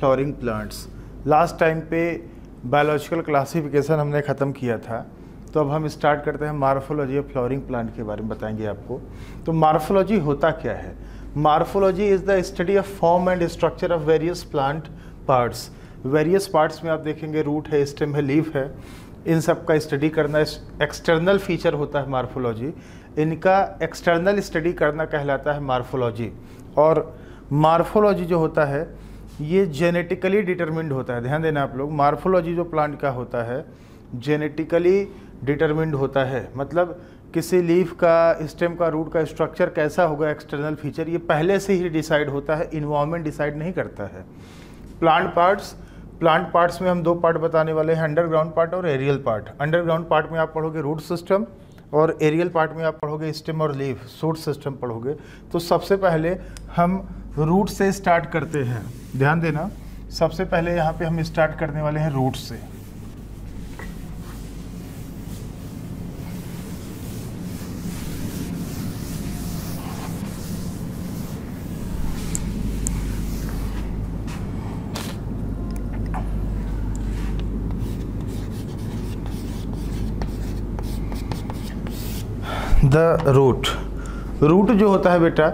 Flooring plants. Last time पे biological classification हमने ख़त्म किया था, तो अब हम स्टार्ट करते हैं मार्फोलॉजी ऑफ फ्लोरिंग प्लांट के बारे में बताएंगे आपको। तो मार्फोलॉजी होता क्या है? Morphology is the study of form and structure of various plant parts. Various parts में आप देखेंगे रूट है, स्टेम है, लीफ है, इन सब का स्टडी करना एक्सटर्नल फीचर होता है मार्फोलॉजी। इनका एक्सटर्नल स्टडी करना कहलाता है मार्फोलॉजी। और मार्फोलॉजी जो होता है ये जेनेटिकली डिटरमिन्ड होता है। ध्यान देना आप लोग, मार्फोलॉजी जो प्लांट का होता है जेनेटिकली डिटरमिन्ड होता है। मतलब किसी लीफ का, स्टेम का, रूट का स्ट्रक्चर कैसा होगा, एक्सटर्नल फीचर, ये पहले से ही डिसाइड होता है, इन्वायरमेंट डिसाइड नहीं करता है। प्लांट पार्ट्स में हम दो पार्ट बताने वाले हैं, अंडरग्राउंड पार्ट और एरियल पार्ट। अंडरग्राउंड पार्ट में आप पढ़ोगे रूट सिस्टम और एरियल पार्ट में आप पढ़ोगे स्टेम और लीफ, शूट सिस्टम पढ़ोगे। तो सबसे पहले हम रूट से स्टार्ट करते हैं। ध्यान देना, सबसे पहले यहाँ पे हम स्टार्ट करने वाले हैं रूट से। द रूट जो होता है बेटा,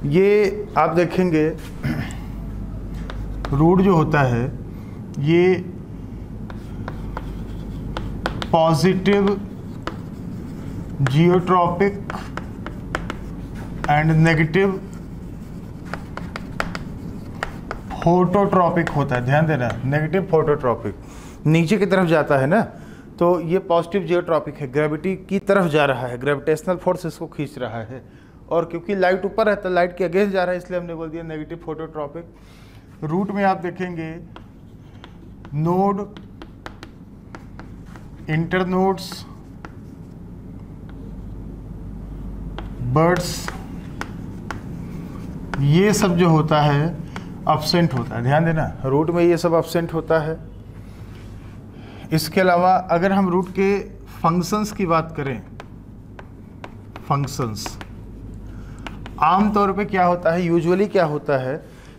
ये आप देखेंगे रूट जो होता है ये positive geotropic and negative phototropic होता है। ध्यान देना, नेगेटिव फोटोट्रॉपिक नीचे की तरफ जाता है ना, तो ये पॉजिटिव जियोट्रॉपिक है, ग्रेविटी की तरफ जा रहा है, ग्रेविटेशनल फोर्स इसको खींच रहा है। और क्योंकि लाइट ऊपर है तो लाइट के अगेंस्ट जा रहा है, इसलिए हमने बोल दिया नेगेटिव फोटोट्रॉपिक। रूट में आप देखेंगे नोड, इंटरनोड्स, बर्ड्स, ये सब जो होता है अब्सेंट होता है। ध्यान देना, रूट में ये सब अब्सेंट होता है। इसके अलावा अगर हम रूट के फंक्शंस की बात करें, फंक्शंस आमतौर पे क्या होता है, यूजुअली क्या होता है,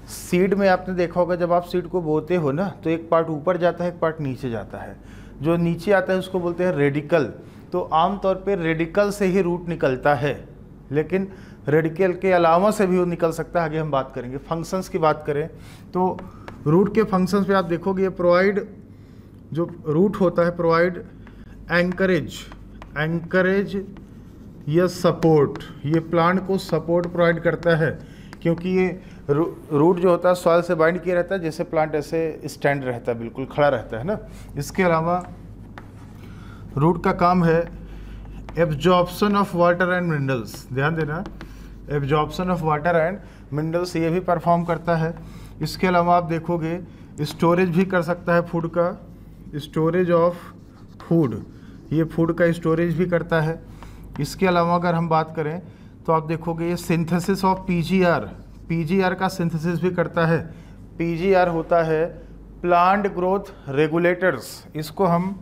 सीड में आपने देखा होगा जब आप सीड को बोते हो ना, तो एक पार्ट ऊपर जाता है, एक पार्ट नीचे जाता है। जो नीचे आता है उसको बोलते हैं रेडिकल। तो आमतौर पे रेडिकल से ही रूट निकलता है, लेकिन रेडिकल के अलावा से भी वो निकल सकता है, आगे हम बात करेंगे। फंक्शंस की बात करें तो रूट के फंक्शंस पे आप देखोगे ये प्रोवाइड, जो रूट होता है प्रोवाइड एंकरेज या सपोर्ट, ये प्लांट को सपोर्ट प्रोवाइड करता है, क्योंकि ये रूट जो होता है सॉइल से बाइंड किया रहता है, जैसे प्लांट ऐसे स्टैंड रहता है, बिल्कुल खड़ा रहता है ना। इसके अलावा रूट का काम है absorption of water and minerals. ध्यान देना, absorption of water and minerals ये भी परफॉर्म करता है। इसके अलावा आप देखोगे स्टोरेज भी कर सकता है फूड का, स्टोरेज ऑफ फूड, ये फूड का स्टोरेज भी करता है। इसके अलावा अगर हम बात करें तो आप देखोगे ये सिंथेसिस ऑफ पीजीआर का सिंथेसिस भी करता है। पीजीआर होता है प्लांट ग्रोथ रेगुलेटर्स, इसको हम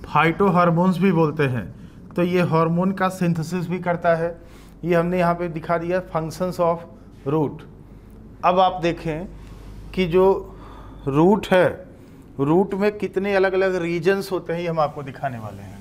फाइटो हार्मोन्स भी बोलते हैं। तो ये हार्मोन का सिंथेसिस भी करता है। ये हमने यहाँ पे दिखा दिया फंक्शंस ऑफ रूट। अब आप देखें कि जो रूट है, रूट में कितने अलग अलग रीजन्स होते हैं, ये हम आपको दिखाने वाले हैं।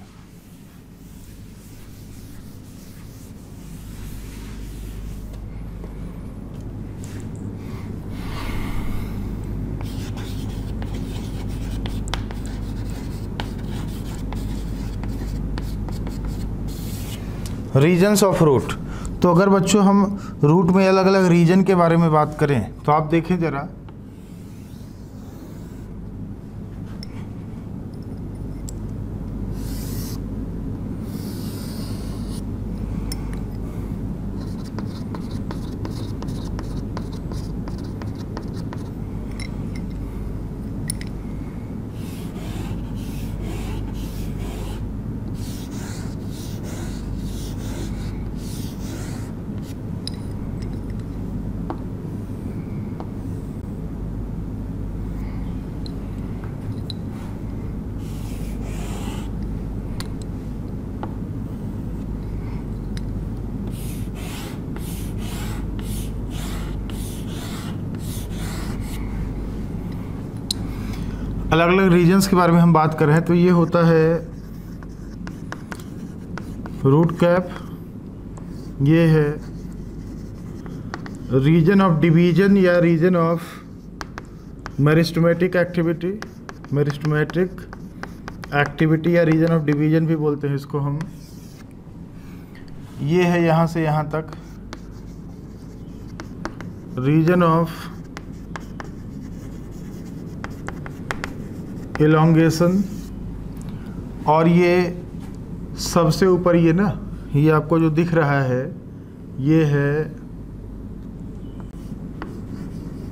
Regions of root. तो अगर बच्चों हम रूट में अलग अलग रीजन के बारे में बात करें तो आप देखें जरा, अलग अलग रीजन्स के बारे में हम बात कर रहे हैं, तो ये होता है रूट कैप, ये है रीजन ऑफ डिवीजन या region of meristematic activity, meristematic activity या रीजन ऑफ डिवीजन भी बोलते हैं इसको हम। ये है यहाँ से यहाँ तक रीजन ऑफ एलोंगेशन, और ये सबसे ऊपर ये ना, ये आपको जो दिख रहा है ये है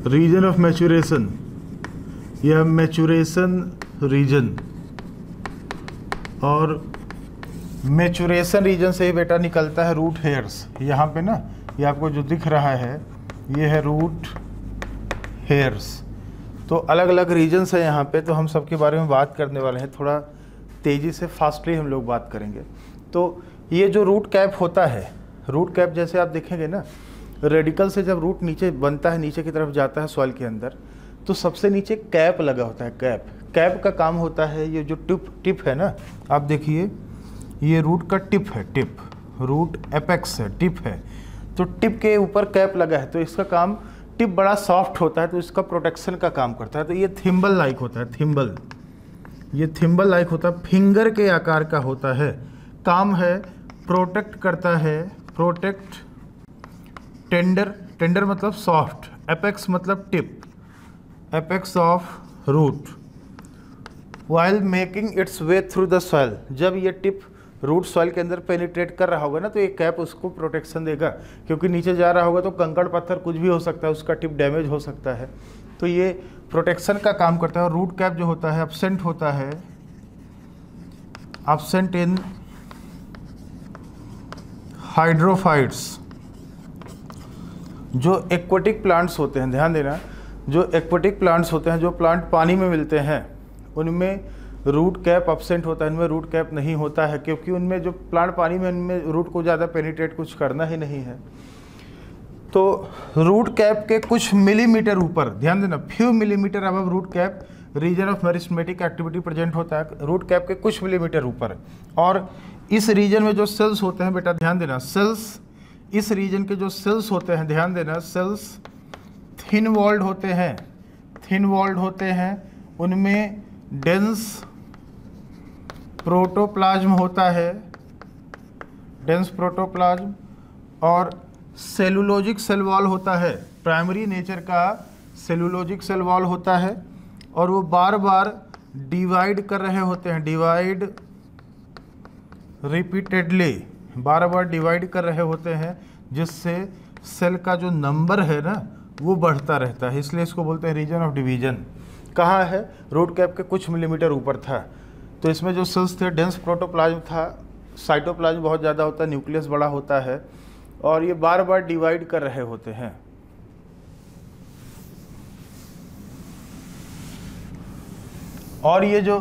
रीजन ऑफ मैच्योरेशन या मैच्योरेशन रीजन, और मैच्योरेशन रीजन से ही बेटा निकलता है रूट हेयर्स। यहाँ पे ना ये आपको जो दिख रहा है ये है रूट हेयर्स। तो अलग अलग रीजन्स है यहाँ पे, तो हम सबके बारे में बात करने वाले हैं, थोड़ा तेज़ी से फास्टली हम लोग बात करेंगे। तो ये जो रूट कैप होता है, रूट कैप जैसे आप देखेंगे ना, रेडिकल से जब रूट नीचे बनता है, नीचे की तरफ जाता है सॉइल के अंदर, तो सबसे नीचे कैप लगा होता है। कैप का काम होता है, ये जो टिप है ना, आप देखिए ये रूट का टिप है, टिप रूट एपेक्स है, टिप है, तो टिप के ऊपर कैप लगा है, तो इसका काम, टिप बड़ा सॉफ्ट होता है तो इसका प्रोटेक्शन का काम करता है। तो ये थिम्बल लाइक होता है, थिम्बल, ये थिम्बल लाइक होता है, फिंगर के आकार का होता है, काम है प्रोटेक्ट करता है, प्रोटेक्ट, टेंडर मतलब सॉफ्ट, एपेक्स मतलब tip, apex of root, while making its way through the soil. जब ये टिप रूट सॉइल के अंदर पेनिट्रेट कर रहा होगा ना, तो ये कैप उसको प्रोटेक्शन देगा, क्योंकि नीचे जा रहा होगा तो कंकड़ पत्थर कुछ भी हो सकता है, उसका टिप डैमेज हो सकता है, तो ये प्रोटेक्शन का काम करता है। और रूट कैप जो होता है एब्सेंट होता है, एब्सेंट इन हाइड्रोफाइट्स, जो एक्वेटिक प्लांट्स होते हैं, ध्यान देना, जो एक्वेटिक प्लांट्स होते हैं, जो प्लांट पानी में मिलते हैं, उनमें रूट कैप एब्सेंट होता है, इनमें रूट कैप नहीं होता है, क्योंकि उनमें जो प्लांट पानी में, उनमें रूट को ज़्यादा पेनिट्रेट कुछ करना ही नहीं है। तो रूट कैप के कुछ मिलीमीटर ऊपर, ध्यान देना, few millimetre above root cap region of meristematic activity present होता है, रूट कैप के कुछ मिलीमीटर ऊपर। और इस रीजन में जो सेल्स होते हैं बेटा, ध्यान देना, सेल्स, इस रीजन के जो सेल्स होते हैं, ध्यान देना, सेल्स थिन वॉल्ड होते हैं, थिन वॉल्ड होते हैं, उनमें डेंस प्रोटोप्लाज्म होता है, डेंस प्रोटोप्लाज्म, और सेलुलोजिक सेल वॉल होता है, प्राइमरी नेचर का सेलुलोजिक सेल वॉल होता है, और वो बार बार डिवाइड कर रहे होते हैं, डिवाइड रिपीटेडली, बार बार डिवाइड कर रहे होते हैं, जिससे सेल का जो नंबर है ना वो बढ़ता रहता है, इसलिए इसको बोलते हैं रीजन ऑफ डिवीजन। कहाँ है? रूट कैप के कुछ मिलीमीटर ऊपर था। तो इसमें जो सेल्स थे, डेंस प्रोटोप्लाज्म था, साइटोप्लाज्म बहुत ज़्यादा होता है, न्यूक्लियस बड़ा होता है, और ये बार बार डिवाइड कर रहे होते हैं। और ये जो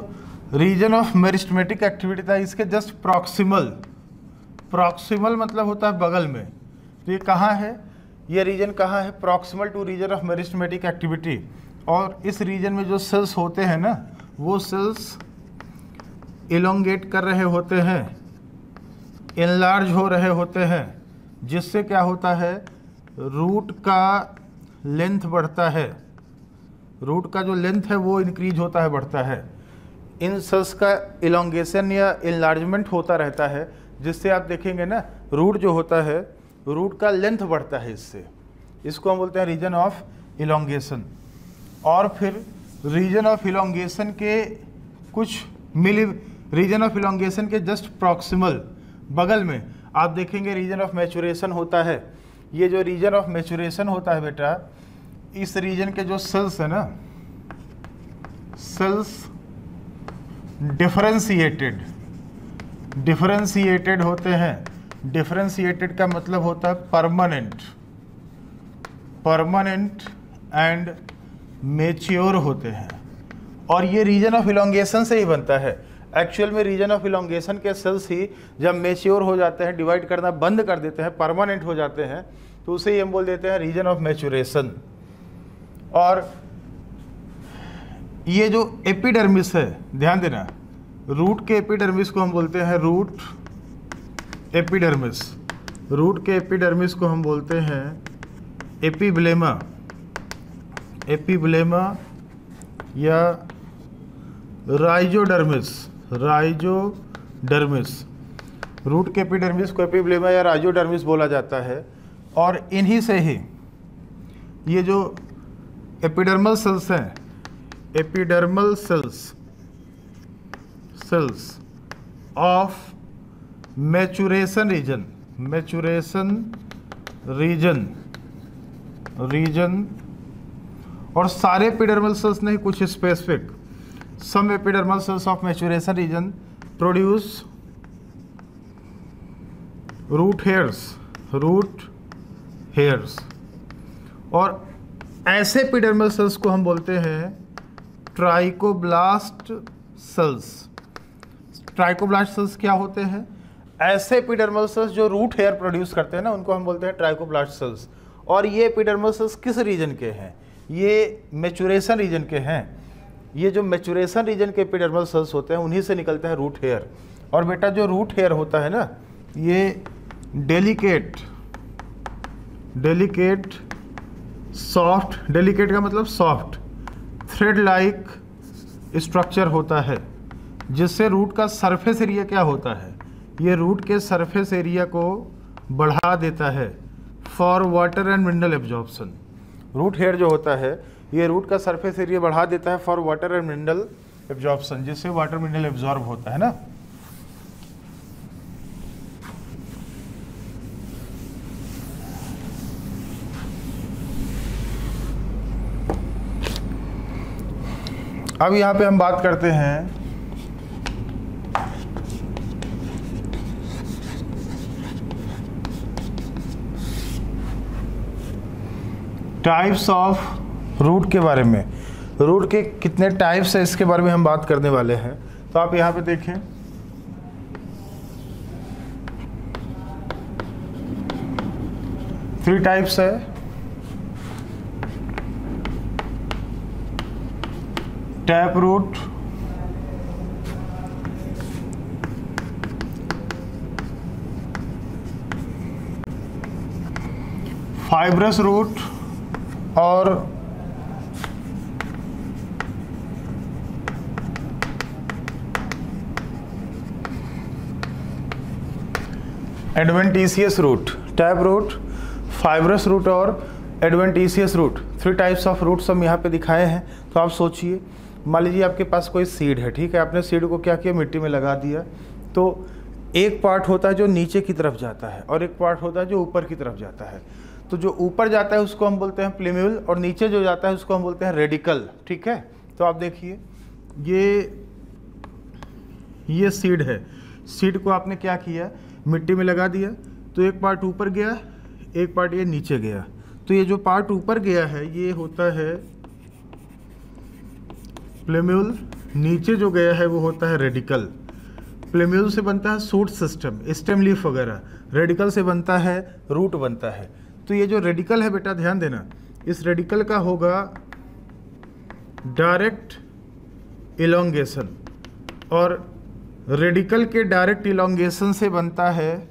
रीजन ऑफ मेरिस्टेमेटिक एक्टिविटी था, इसके जस्ट प्रॉक्सिमल, प्रॉक्सिमल मतलब होता है बगल में, तो ये कहाँ है? ये रीजन कहाँ है? Proximal to region of meristematic activity. और इस रीजन में जो सेल्स होते हैं ना, वो सेल्स इलोंगेट कर रहे होते हैं, एनलार्ज हो रहे होते हैं, जिससे क्या होता है? रूट का लेंथ बढ़ता है, रूट का जो लेंथ है वो इंक्रीज होता है, बढ़ता है। इन सेल्स का इलोंगेशन या इनलार्जमेंट होता रहता है, जिससे आप देखेंगे ना, रूट जो होता है, रूट का लेंथ बढ़ता है इससे, इसको हम बोलते हैं रीजन ऑफ इलोंगेशन। और फिर रीजन ऑफ इलोंगेशन के कुछ रीजन ऑफ इलोंगेशन के जस्ट प्रॉक्सिमल बगल में आप देखेंगे रीजन ऑफ मैच्योरेशन होता है। ये जो रीजन ऑफ मैच्योरेशन होता है बेटा, इस रीजन के जो सेल्स है ना, सेल्स डिफरेंशिएटेड होते हैं। डिफरेंशिएटेड का मतलब होता है परमानेंट एंड मैच्योर होते हैं। और ये रीजन ऑफ इलोंगेशन से ही बनता है। एक्चुअल में रीजन ऑफ इलोंगेशन के सेल्स ही जब मैच्योर हो जाते हैं, डिवाइड करना बंद कर देते हैं, परमानेंट हो जाते हैं, तो उसे ही हम बोल देते हैं रीजन ऑफ मैच्योरेशन। और ये जो एपिडर्मिस है, ध्यान देना, रूट के एपिडर्मिस को हम बोलते हैं रूट एपिडर्मिस। रूट के एपिडर्मिस को हम बोलते हैं एपिब्लेमा, एपिब्लेमा या राइजोडर्मिस, राइजोडर्मिस। रूट के एपिडर्मिस को एपिब्लेमा या राइजोडर्मिस बोला जाता है। और इन्हीं से ही ये जो एपिडर्मल सेल्स हैं, epidermal cells of maturation region, maturation region, और सारे एपिडर्मल सेल्स नहीं, कुछ specific, some epidermal cells of maturation region produce root hairs. और ऐसे एपिडर्मल सेल्स को हम बोलते हैं ट्राइकोब्लास्ट सेल्स। ट्राइकोब्लास्ट सेल्स क्या होते हैं? ऐसे एपिडर्मल सेल्स जो रूट हेयर प्रोड्यूस करते हैं ना, उनको हम बोलते हैं ट्राइकोब्लास्ट सेल्स। और ये एपिडर्मल सेल्स किस रीजन के हैं? ये मैचुरेशन रीजन के हैं। ये जो मैचुरेशन रीजन के एपिडर्मल सेल्स होते हैं, उन्हीं से निकलते हैं रूट हेयर। और बेटा जो रूट हेयर होता है ना, ये डेलिकेट सॉफ्ट, डेलिकेट का मतलब सॉफ्ट, थ्रेड लाइक स्ट्रक्चर होता है, जिससे रूट का सरफेस एरिया क्या होता है, ये रूट के सरफेस एरिया को बढ़ा देता है for water and mineral absorption. Root hair जो होता है, ये रूट का सरफेस एरिया बढ़ा देता है for water and mineral absorption, जिससे वाटर मिनरल एब्जॉर्ब होता है ना। अब यहाँ पे हम बात करते हैं टाइप्स ऑफ रूट के बारे में। रूट के कितने टाइप्स है, इसके बारे में हम बात करने वाले हैं। तो आप यहाँ पे देखें, थ्री टाइप्स है। टैप रूट, फाइब्रस रूट और adventitious root. Tap root, fibrous root और adventitious root, three types of roots हम यहाँ पे दिखाए हैं। तो आप सोचिए, मान लीजिए आपके पास कोई सीड है, ठीक है, आपने सीड को क्या किया, मिट्टी में लगा दिया। तो एक पार्ट होता है जो नीचे की तरफ जाता है और एक पार्ट होता है जो ऊपर की तरफ जाता है। तो जो ऊपर जाता है उसको हम बोलते हैं प्लेम्यूल, और नीचे जो जाता है उसको हम बोलते हैं रेडिकल, ठीक है। तो आप देखिए, ये सीड है, सीड को आपने क्या किया, मिट्टी में लगा दिया। तो एक पार्ट ऊपर गया, एक पार्ट ये नीचे गया। तो ये जो पार्ट ऊपर गया है ये होता है प्लेम्यूल, नीचे जो गया है वो होता है रेडिकल। प्लेम्यूल से बनता है शूट सिस्टम, स्टेम लीफ वगैरह, रेडिकल से बनता है रूट बनता है। तो ये जो रेडिकल है बेटा ध्यान देना, इस रेडिकल का होगा डायरेक्ट इलोंगेशन, और रेडिकल के डायरेक्ट इलोंगेशन से बनता है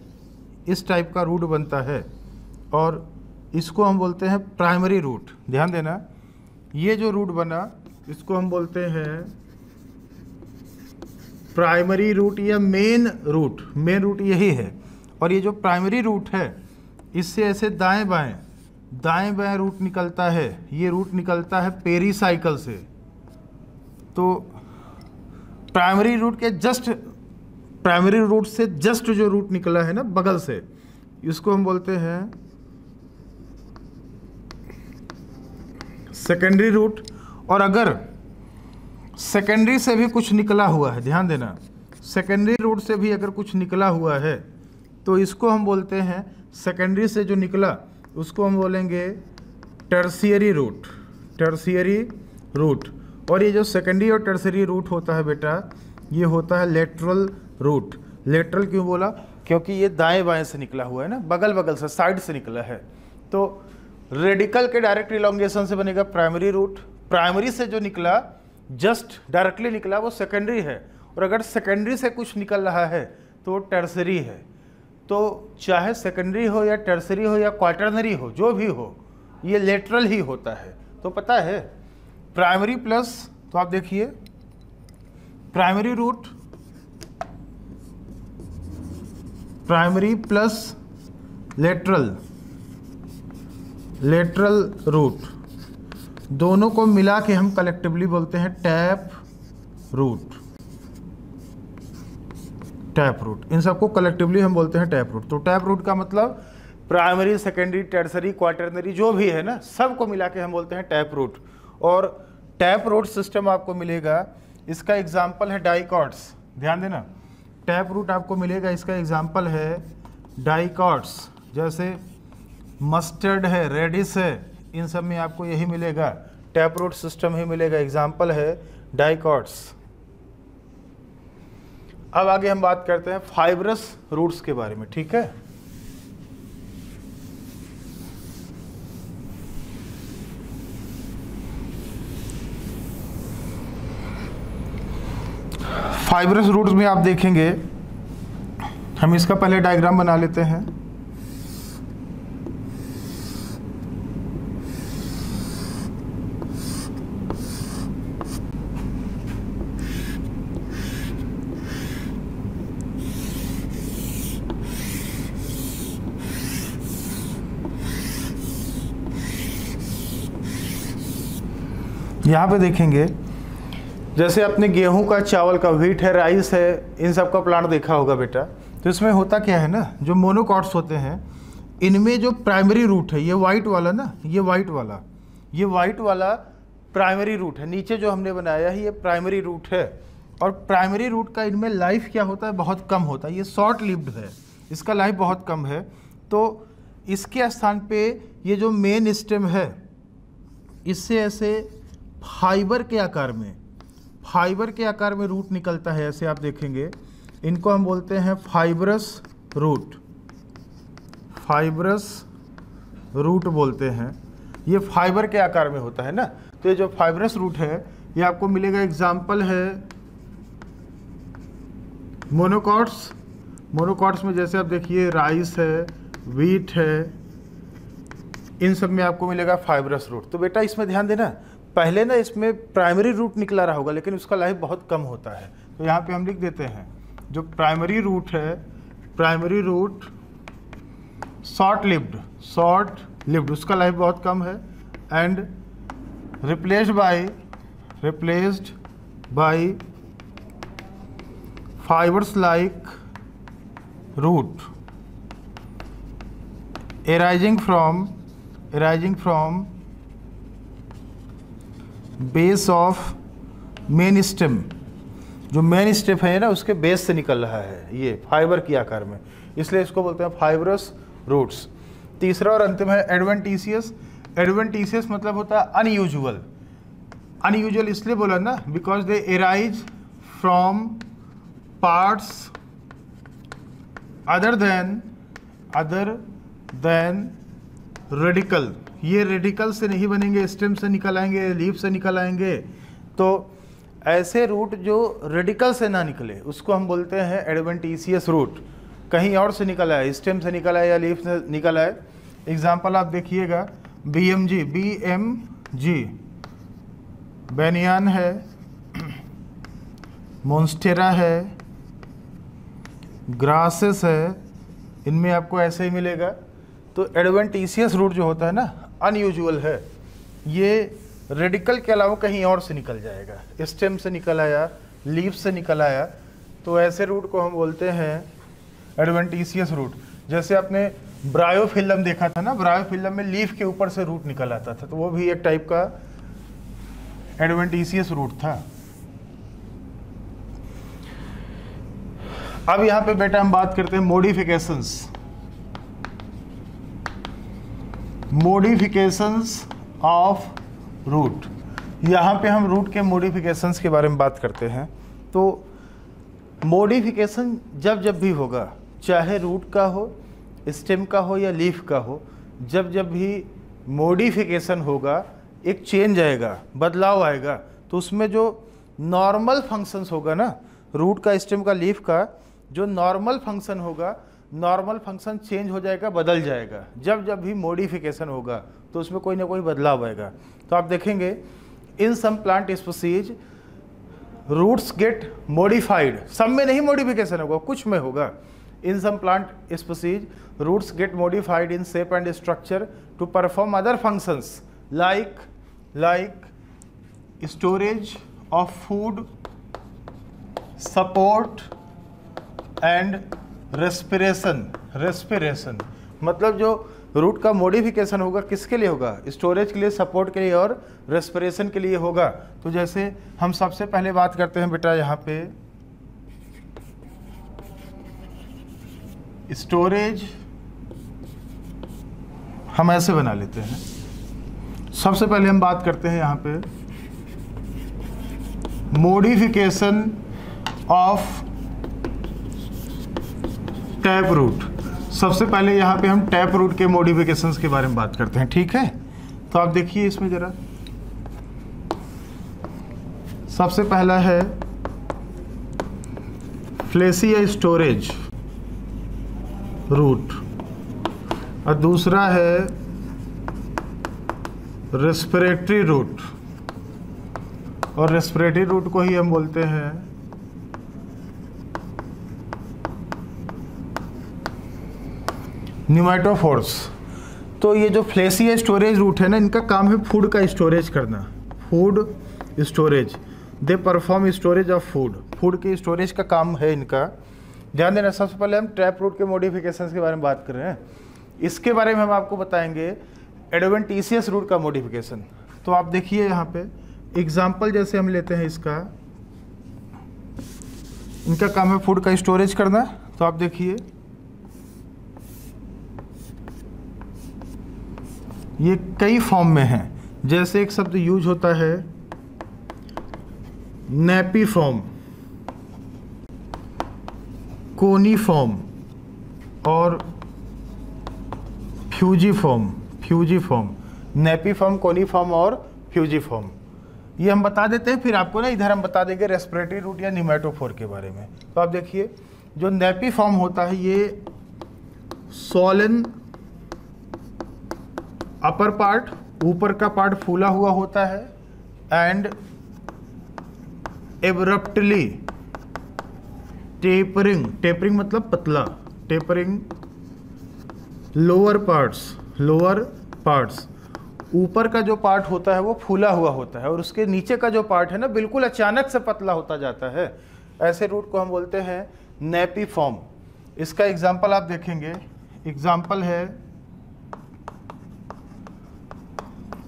इस टाइप का रूट बनता है, और इसको हम बोलते हैं प्राइमरी रूट। ध्यान देना, ये जो रूट बना इसको हम बोलते हैं प्राइमरी रूट या मेन रूट। मेन रूट यही है। और ये जो प्राइमरी रूट है, इससे ऐसे दाएं बाएं रूट निकलता है। ये रूट निकलता है पेरीसाइकल से। तो प्राइमरी रूट से जस्ट जो रूट निकला है ना बगल से, इसको हम बोलते हैं सेकेंडरी रूट। और अगर सेकेंडरी से भी कुछ निकला हुआ है, ध्यान देना, सेकेंडरी रूट से भी अगर कुछ निकला हुआ है तो इसको हम बोलते हैं, सेकेंडरी से जो निकला उसको हम बोलेंगे टर्शियरी रूट। Tertiary root. और ये जो सेकेंडरी और टर्शियरी रूट होता है बेटा, ये होता है लेटरल रूट। लेटरल क्यों बोला? क्योंकि ये दाएं बाएं से निकला हुआ है ना, बगल से, साइड से निकला है। तो रेडिकल के डायरेक्ट इलोंगेशन से बनेगा प्राइमरी रूट। प्राइमरी से जो निकला जस्ट डायरेक्टली निकला वो सेकेंडरी है, और अगर सेकेंडरी से कुछ निकल रहा है तो वो टर्सरी है। तो चाहे सेकेंडरी हो या टर्सरी हो या क्वाटरनरी हो, जो भी हो, ये लेटरल ही होता है। तो पता है प्राइमरी प्लस, तो आप देखिए primary root, primary plus lateral, lateral root, दोनों को मिला के हम कलेक्टिवली बोलते हैं टैप रूट। टैप रूट, इन सबको कलेक्टिवली हम बोलते हैं टैप रूट। तो टैप रूट का मतलब प्राइमरी, सेकेंडरी, टर्सरी, क्वाटरनरी जो भी है ना, सबको मिला के हम बोलते हैं टैप रूट। और टैप रूट सिस्टम आपको मिलेगा, इसका एग्जाम्पल है डाइकॉट्स। ध्यान देना, टैप रूट आपको मिलेगा, इसका एग्जाम्पल है डाइकॉट्स, जैसे मस्टर्ड है, रेडिस है, इन सब में आपको यही मिलेगा, टैप रूट सिस्टम ही मिलेगा। एग्जाम्पल है डाइकॉट्स। अब आगे हम बात करते हैं फाइब्रस रूट्स के बारे में, ठीक है। फाइब्रस रूट्स में आप देखेंगे, हम इसका पहले डायग्राम बना लेते हैं। यहाँ पे देखेंगे, जैसे आपने गेहूं का, चावल का, व्हीट है, राइस है, इन सब का प्लांट देखा होगा बेटा। तो इसमें होता क्या है ना, जो मोनोकॉट्स होते हैं, इनमें जो प्राइमरी रूट है, ये वाइट वाला ना, ये वाइट वाला प्राइमरी रूट है। नीचे जो हमने बनाया है ये प्राइमरी रूट है, और प्राइमरी रूट का इनमें लाइफ क्या होता है, बहुत कम होता है। ये शॉर्ट लिव्ड है, इसका लाइफ बहुत कम है। तो इसके स्थान पे ये जो मेन स्टेम है, इससे ऐसे फाइबर के आकार में रूट निकलता है। ऐसे आप देखेंगे, इनको हम बोलते हैं फाइब्रस रूट, फाइब्रस रूट बोलते हैं। ये फाइबर के आकार में होता है ना। तो ये जो फाइब्रस रूट है, ये आपको मिलेगा, एग्जाम्पल है मोनोकॉट्स। मोनोकॉट्स में जैसे आप देखिए राइस है, व्हीट है, इन सब में आपको मिलेगा फाइब्रस रूट। तो बेटा इसमें ध्यान देना, पहले ना इसमें प्राइमरी रूट निकला रहा होगा, लेकिन उसका लाइफ बहुत कम होता है। तो यहाँ पे हम लिख देते हैं, जो प्राइमरी रूट है, प्राइमरी रूट शॉर्ट लिव्ड, उसका लाइफ बहुत कम है। And replaced by fibres like root arising from base of main stem. जो मेन स्टेम है ना, उसके बेस से निकल रहा है ये फाइबर की आकार में, इसलिए इसको बोलते हैं फाइब्रस रूट्स। तीसरा और अंतिम है एडवेंटिशियस। एडवेंटिशियस मतलब होता है अनयूजुअल। अनयूजुअल इसलिए बोला ना, because they arise from parts other than radical. ये रेडिकल से नहीं बनेंगे, स्टेम से निकल आएंगे, लीफ से निकल आएंगे। तो ऐसे रूट जो रेडिकल से ना निकले, उसको हम बोलते हैं एडवेंटिशियस रूट। कहीं और से निकल आए, स्टेम से निकल आए या लीफ से निकल आए। एग्जाम्पल आप देखिएगा, BMG बेनियान है, मोन्स्टेरा है, ग्रासेस है, इनमें आपको ऐसे ही मिलेगा। तो एडवेंटिशियस रूट जो होता है ना, अनयूजुअल है, ये रेडिकल के अलावा कहीं और से निकल जाएगा, स्टेम से निकल आया, लीफ से निकल आया। तो ऐसे रूट को हम बोलते हैं एडवेंटिशियस रूट। जैसे आपने ब्रायोफिल्म देखा था ना, ब्रायोफिल्म में लीफ के ऊपर से रूट निकल आता था, तो वो भी एक टाइप का एडवेंटिशियस रूट था। अब यहाँ पे बेटा हम बात करते हैं मॉडिफिकेशंस ऑफ रूट। यहाँ पे हम रूट के मॉडिफिकेशंस के बारे में बात करते हैं। तो मॉडिफिकेशन जब जब भी होगा, चाहे रूट का हो, स्टेम का हो या लीफ का हो, जब जब भी मॉडिफिकेशन होगा, एक चेंज आएगा, बदलाव आएगा, तो उसमें जो नॉर्मल फंक्शंस होगा ना, रूट का, स्टेम का, लीफ का जो नॉर्मल फंक्शन होगा, नॉर्मल फंक्शन चेंज हो जाएगा, बदल जाएगा। जब जब भी मॉडिफिकेशन होगा तो उसमें कोई ना कोई बदलाव आएगा। तो आप देखेंगे in some plant species roots get modified, सब में नहीं मॉडिफिकेशन होगा, कुछ में होगा। In some plant species roots get modified in shape and structure to perform other functions like storage of food, support and respiration. मतलब जो रूट का मॉडिफिकेशन होगा किसके लिए होगा? स्टोरेज के लिए, सपोर्ट के लिए और रेस्पिरेशन के लिए होगा। तो जैसे हम सबसे पहले बात करते हैं बेटा यहाँ पे स्टोरेज, हम ऐसे बना लेते हैं। सबसे पहले हम बात करते हैं यहाँ पे मॉडिफिकेशन ऑफ टैप रूट। सबसे पहले यहाँ पे हम टैप रूट के मॉडिफिकेशंस के बारे में बात करते हैं, ठीक है। तो आप देखिए इसमें जरा, सबसे पहला है फ्लेसी या स्टोरेज रूट और दूसरा है रेस्पिरेटरी रूट, और रेस्पिरेटरी रूट को ही हम बोलते हैं न्यूमेटोफोर्स। तो ये जो फ्लेसी या स्टोरेज रूट है ना, इनका काम है फूड का स्टोरेज करना, food storage. They perform storage of food, food के स्टोरेज का काम है इनका। ध्यान देना, सबसे पहले हम ट्रैप रूट के मॉडिफिकेशंस के बारे में बात कर रहे हैं। इसके बारे में हम आपको बताएंगे एडवेंटिशियस रूट का मॉडिफिकेशन। तो आप देखिए यहाँ पे एग्जाम्पल जैसे हम लेते हैं इसका, इनका काम है फूड का स्टोरेज करना। तो आप देखिए ये कई फॉर्म में है। जैसे एक शब्द यूज होता है नेपी फॉर्म, कोनी फॉर्म और फ्यूजी फॉर्म। नेपी फॉर्म, कोनी फॉर्म और फ्यूजी फॉर्म, ये हम बता देते हैं। फिर आपको ना इधर हम बता देंगे रेस्पिरेटरी रूट या न्यूमेटोफोर के बारे में। तो आप देखिए जो नेपी फॉर्म होता है ये सोलन अपर पार्ट, ऊपर का पार्ट फूला हुआ होता है, एंड एब्रप्टली टेपरिंग मतलब पतला, टेपरिंग लोअर पार्ट्स। ऊपर का जो पार्ट होता है वो फूला हुआ होता है और उसके नीचे का जो पार्ट है ना बिल्कुल अचानक से पतला होता जाता है। ऐसे रूट को हम बोलते हैं नेपी फॉर्म। इसका एग्जाम्पल आप देखेंगे, एग्जाम्पल है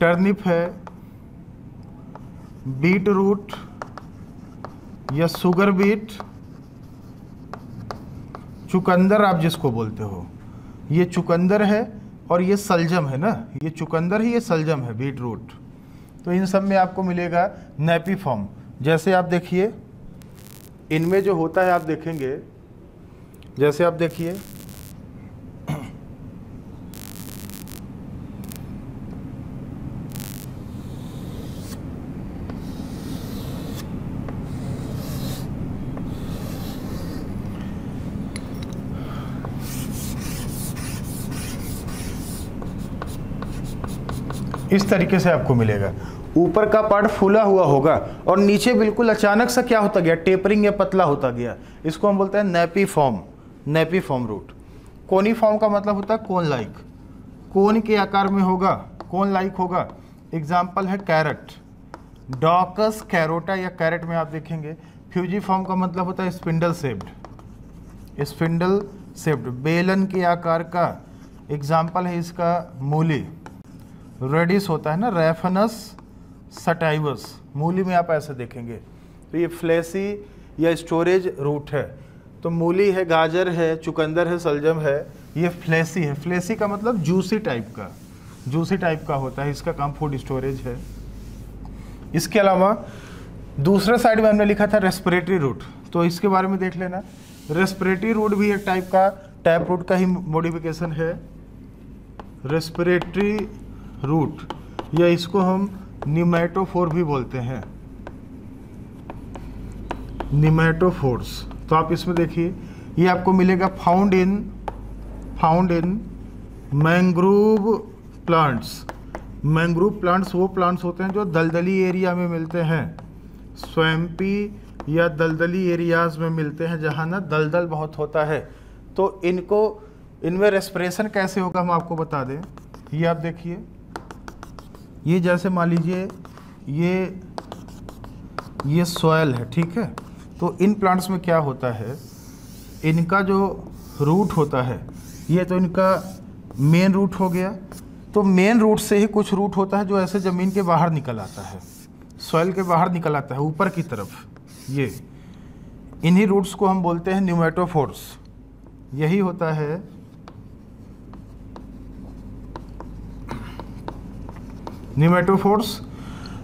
टर्निप है, बीट रूट या शुगर बीट, चुकंदर आप जिसको बोलते हो, ये चुकंदर है और ये सलजम है ना, ये चुकंदर ही, ये सलजम है, बीट रूट। तो इन सब में आपको मिलेगा नेपी फॉर्म। जैसे आप देखिए इनमें जो होता है, आप देखेंगे जैसे आप देखिए इस तरीके से आपको मिलेगा। ऊपर का पार्ट फूला हुआ होगा और नीचे बिल्कुल अचानक से क्या होता गया, टेपरिंग या पतला होता गया। इसको हम बोलते हैं नेपी फॉर्म रूट। कोनी फॉर्म का मतलब होता है कोन लाइक, कोन के आकार में होगा, कोन लाइक होगा। एग्जाम्पल है कैरेट, डॉकस कैरोटा या कैरेट में आप देखेंगे। फ्यूजी फॉर्म का मतलब होता है स्पिंडल शेप्ड, बेलन के आकार का। एग्जाम्पल है इसका मूली, रेडिस होता है ना, रेफनस सटाइवस, मूली में आप ऐसे देखेंगे। तो ये फ्लेसी या स्टोरेज रूट है। तो मूली है, गाजर है, चुकंदर है, सलजम है, ये फ्लेसी है। फ्लेसी का मतलब जूसी टाइप का होता है, इसका काम फूड स्टोरेज है। इसके अलावा दूसरे साइड में हमने लिखा था रेस्पिरेटरी रूट, तो इसके बारे में देख लेना। रेस्पिरेटरी रूट भी एक टाइप का टैप रूट का ही मॉडिफिकेशन है, रेस्पिरेटरी रूट, या इसको हम न्यूमेटोफोर भी बोलते हैं। निमेटोफोर्स। तो आप इसमें देखिए, ये आपको मिलेगा found in mangrove plants. Mangrove plants वो प्लांट्स होते हैं जो दलदली एरिया में मिलते हैं, स्वैम्पी या दलदली एरियाज में मिलते हैं, जहाँ ना दलदल बहुत होता है। तो इनमें रेस्पिरेशन कैसे होगा हम आपको बता दें। ये आप देखिए, ये जैसे मान लीजिए ये सॉयल है, ठीक है। तो इन प्लांट्स में क्या होता है, इनका जो रूट होता है, ये तो इनका मेन रूट हो गया। तो मेन रूट से ही कुछ रूट होता है जो ऐसे ज़मीन के बाहर निकल आता है, सॉइल के बाहर निकल आता है ऊपर की तरफ। ये इन्हीं रूट्स को हम बोलते हैं न्यूमेटोफोर्स। यही होता है न्यूमेटोफोर्स।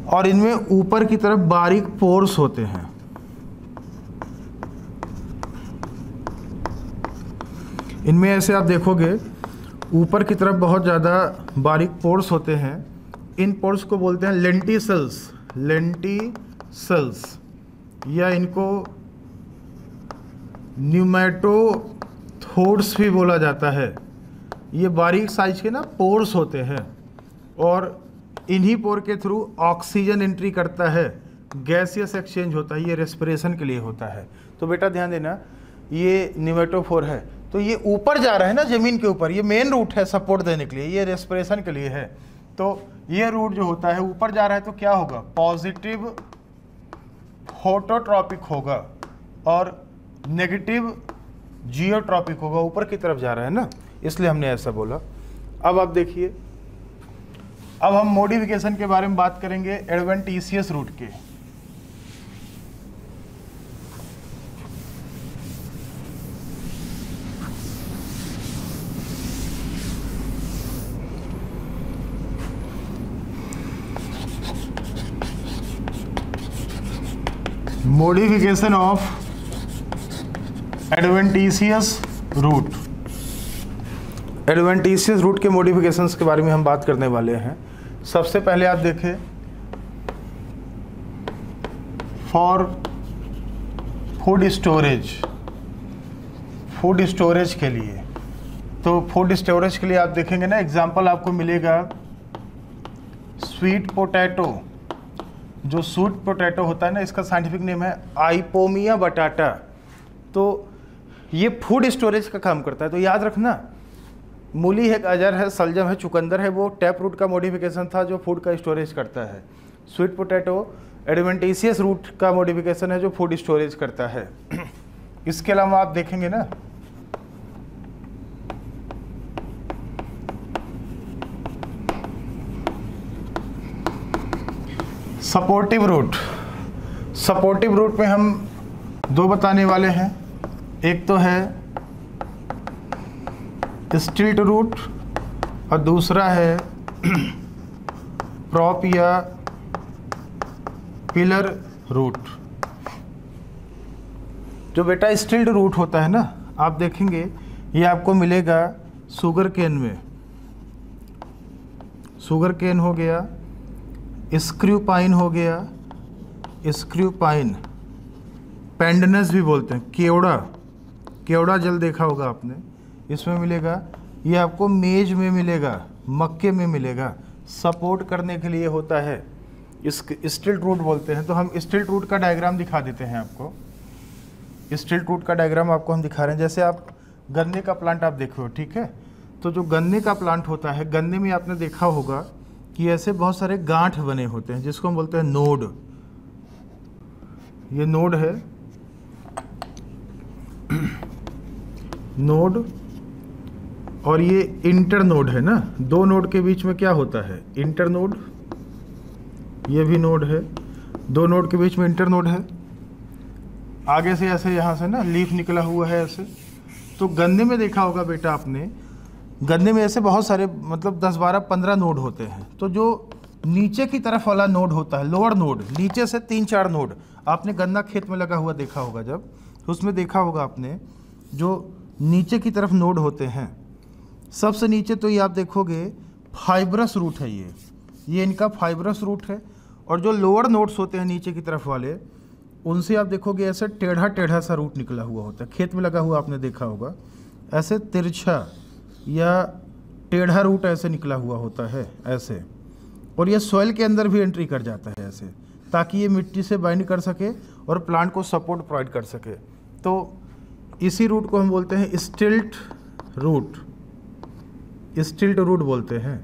और इनमें ऊपर की तरफ बारीक पोर्स होते हैं। इनमें ऐसे आप देखोगे ऊपर की तरफ बहुत ज़्यादा बारीक पोर्स होते हैं। इन पोर्स को बोलते हैं लेंटिसेल्स, या इनको न्यूमेटोथोड्स भी बोला जाता है। ये बारीक साइज के ना पोर्स होते हैं, और इन्हीं पोर के थ्रू ऑक्सीजन एंट्री करता है, गैसियस एक्सचेंज होता है। ये रेस्पिरेशन के लिए होता है। तो बेटा ध्यान देना, ये न्यूमेटोफोर है, तो ये ऊपर जा रहा है ना ज़मीन के ऊपर, ये मेन रूट है सपोर्ट देने के लिए, ये रेस्पिरेशन के लिए है। तो ये रूट जो होता है ऊपर जा रहा है, तो क्या होगा, पॉजिटिव फोटोट्रॉपिक होगा और नेगेटिव जियोट्रॉपिक होगा, ऊपर की तरफ जा रहा है ना, इसलिए हमने ऐसा बोला। अब आप देखिए, अब हम मॉडिफिकेशन के बारे में बात करेंगे एडवेंटिशियस रूट के। Modification of adventitious root. Adventitious root के मॉडिफिकेशंस के बारे में हम बात करने वाले हैं। सबसे पहले आप देखें, फॉर फूड स्टोरेज के लिए, तो फूड स्टोरेज के लिए आप देखेंगे ना, एग्जांपल आपको मिलेगा स्वीट पोटैटो। जो स्वीट पोटैटो होता है ना, इसका साइंटिफिक नेम है आइपोमिया बटाटा। तो ये फूड स्टोरेज का काम करता है। तो याद रखना, मूली है, गाजर है, सलजम है, चुकंदर है, वो टैप रूट का मॉडिफिकेशन था जो फूड का स्टोरेज करता है। स्वीट पोटैटो एडवेंटिशियस रूट का मॉडिफिकेशन है जो फूड स्टोरेज करता है। इसके अलावा आप देखेंगे ना, सपोर्टिव रूट में हम दो बताने वाले हैं। एक तो है स्टिल्ट रूट और दूसरा है प्रॉप या पिलर रूट। जो बेटा स्टिल्ट रूट होता है ना, आप देखेंगे ये आपको मिलेगा शुगर केन में। शुगर केन हो गया, स्क्रू पाइन हो गया, स्क्रू पाइन, पेंडनस भी बोलते हैं, केवड़ा जल देखा होगा आपने, इसमें मिलेगा। ये आपको मेज में मिलेगा, मक्के में मिलेगा, सपोर्ट करने के लिए होता है। स्टिल्ट रूट बोलते हैं। तो हम स्टिल्ट रूट का डायग्राम दिखा देते हैं आपको। स्टिल्ट रूट का डायग्राम आपको हम दिखा रहे हैं। जैसे आप गन्ने का प्लांट आप देखो, ठीक है। तो जो गन्ने का प्लांट होता है, गन्ने में आपने देखा होगा कि ऐसे बहुत सारे गांठ बने होते हैं जिसको हम बोलते हैं नोड। ये नोड है, नोड, और ये इंटर नोड है ना। दो नोड के बीच में क्या होता है, इंटर नोड। ये भी नोड है, दो नोड के बीच में इंटर नोड है। आगे से ऐसे यहाँ से ना लीफ निकला हुआ है ऐसे। तो गन्ने में देखा होगा बेटा आपने, गन्ने में ऐसे बहुत सारे मतलब 10, 12, 15 नोड होते हैं। तो जो नीचे की तरफ वाला नोड होता है, लोअर नोड, नीचे से 3-4 नोड, आपने गन्ना खेत में लगा हुआ देखा होगा जब, तो उसमें देखा होगा आपने जो नीचे की तरफ नोड होते हैं। सबसे नीचे तो ये आप देखोगे फाइब्रस रूट है, ये इनका फाइब्रस रूट है। और जो लोअर नोड्स होते हैं नीचे की तरफ वाले, उनसे आप देखोगे ऐसे टेढ़ा टेढ़ा सा रूट निकला हुआ होता है, खेत में लगा हुआ आपने देखा होगा, ऐसे तिरछा या टेढ़ा रूट ऐसे निकला हुआ होता है ऐसे, और ये सॉइल के अंदर भी एंट्री कर जाता है ऐसे, ताकि ये मिट्टी से बाइंड कर सके और प्लांट को सपोर्ट प्रोवाइड कर सके। तो इसी रूट को हम बोलते हैं स्टिल्ट रूट, स्टिल्ट रूट बोलते हैं।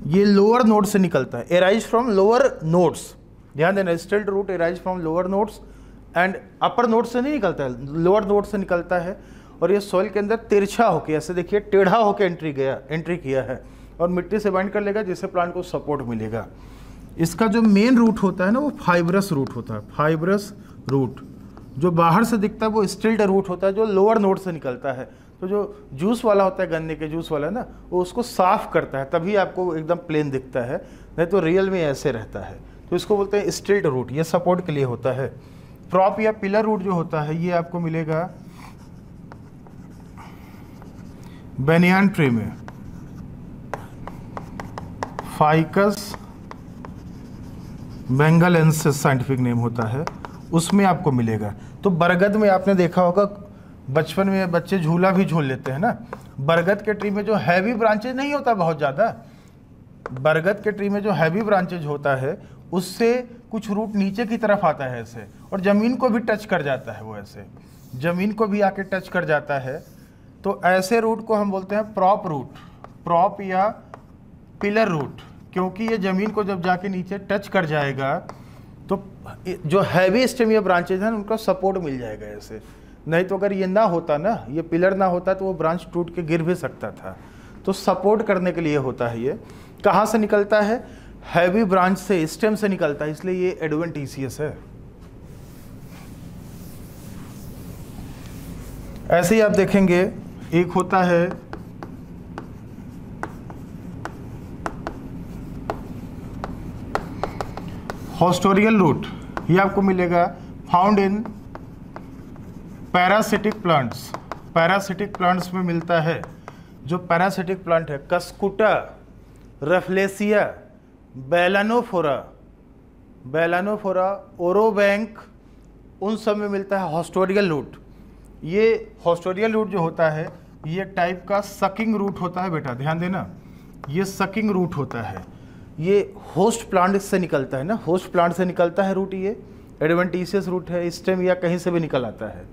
ये लोअर नोड से निकलता है, एराइज फ्रॉम लोअर नोड्स, ध्यान देना, stilt root arise from lower nodes and upper node से नहीं निकलता है, लोअर नोड से निकलता है, और ये सॉइल के अंदर तिरछा होके ऐसे देखिए टेढ़ा होके एंट्री किया है और मिट्टी से बाइंड कर लेगा, जिससे प्लांट को सपोर्ट मिलेगा। इसका जो मेन रूट होता है ना वो फाइब्रस रूट होता है, फाइब्रस रूट। जो बाहर से दिखता है वो स्टिल्ट रूट होता है, जो लोअर नोड से निकलता है। तो जो जूस वाला होता है, गन्ने के जूस वाला ना, वो उसको साफ करता है, तभी आपको एकदम प्लेन दिखता है, नहीं तो रियल में ऐसे रहता है। तो इसको बोलते हैं स्टिल्ट रूट, ये सपोर्ट के लिए होता है। प्रॉप या पिलर रूट जो होता है ये आपको मिलेगा बेनियान ट्री में, फाइकस बेंगालेंसिस साइंटिफिक नेम होता है, उसमें आपको मिलेगा। तो बरगद में आपने देखा होगा, बचपन में बच्चे झूला भी झूल लेते हैं ना, बरगद के ट्री में जो हैवी ब्रांचेज नहीं होता बहुत ज़्यादा, बरगद के ट्री में जो हैवी ब्रांचेज होता है उससे कुछ रूट नीचे की तरफ आता है ऐसे, और ज़मीन को भी टच कर जाता है, वो ऐसे ज़मीन को भी आके टच कर जाता है। तो ऐसे रूट को हम बोलते हैं प्रॉप रूट, प्रॉप या पिलर रूट, क्योंकि ये ज़मीन को जब जाके नीचे टच कर जाएगा तो जो हैवी स्टेम या ब्रांचेज हैं उनका सपोर्ट मिल जाएगा ऐसे। नहीं तो अगर ये ना होता ना, ये पिलर ना होता तो वो ब्रांच टूट के गिर भी सकता था। तो सपोर्ट करने के लिए होता है। ये कहाँ से निकलता है? हैवी ब्रांच से, स्टेम से निकलता है, इसलिए ये एडवेंटिशियस है। ऐसे ही आप देखेंगे एक होता है हॉस्टोरियल रूट, ये आपको मिलेगा found in parasitic plants. Parasitic plants में मिलता है। जो पैरासिटिक प्लांट है, कस्कुटा, रफलेसिया, बेलानोफोरा, ओरोबैंक, उन सब में मिलता है हॉस्टोरियल रूट। ये हॉस्टोरियल रूट जो होता है ये टाइप का सकिंग रूट होता है बेटा, ध्यान देना, ये सकिंग रूट होता है। ये होस्ट प्लांट से निकलता है ना, होस्ट प्लांट से निकलता है रूट। ये एडवेंटिशियस रूट है, स्टेम या कहीं से भी निकल आता है,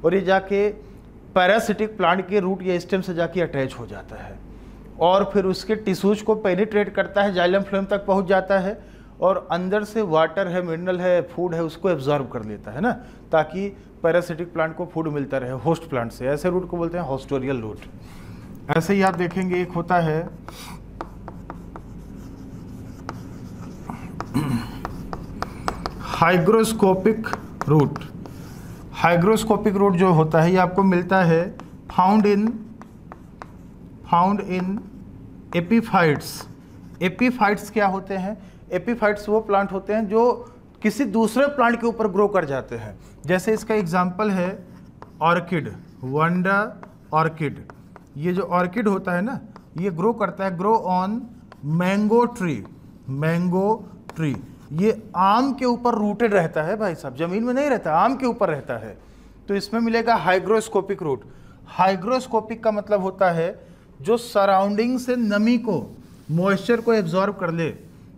और ये जाके पैरासिटिक प्लांट के रूट या स्टेम से जाके अटैच हो जाता है, और फिर उसके टिश्यूज को पेनिट्रेट करता है, जाइलम फ्लोएम तक पहुंच जाता है, और अंदर से वाटर है, मिनरल है, फूड है, उसको एब्जॉर्ब कर लेता है ना, ताकि पैरासिटिक प्लांट को फूड मिलता रहे होस्ट प्लांट से। ऐसे रूट को बोलते हैं हॉस्टोरियल रूट। ऐसे ही आप देखेंगे एक होता है हाइग्रोस्कोपिक रूट। हाइग्रोस्कोपिक रूट जो होता है ये आपको मिलता है फाउंड इन एपीफाइट्स। एपीफाइट्स क्या होते हैं? एपीफाइट्स वो प्लांट होते हैं जो किसी दूसरे प्लांट के ऊपर ग्रो कर जाते हैं। जैसे इसका एग्जांपल है ऑर्किड, वंडा ऑर्किड। ये जो ऑर्किड होता है ना, ये ग्रो करता है, grow on mango tree. Mango tree ये आम के ऊपर रूटेड रहता है भाई साहब, जमीन में नहीं रहता, आम के ऊपर रहता है। तो इसमें मिलेगा हाइग्रोस्कोपिक रूट। हाइग्रोस्कोपिक का मतलब होता है जो सराउंडिंग से नमी को, मॉइस्चर को एब्जॉर्ब कर ले।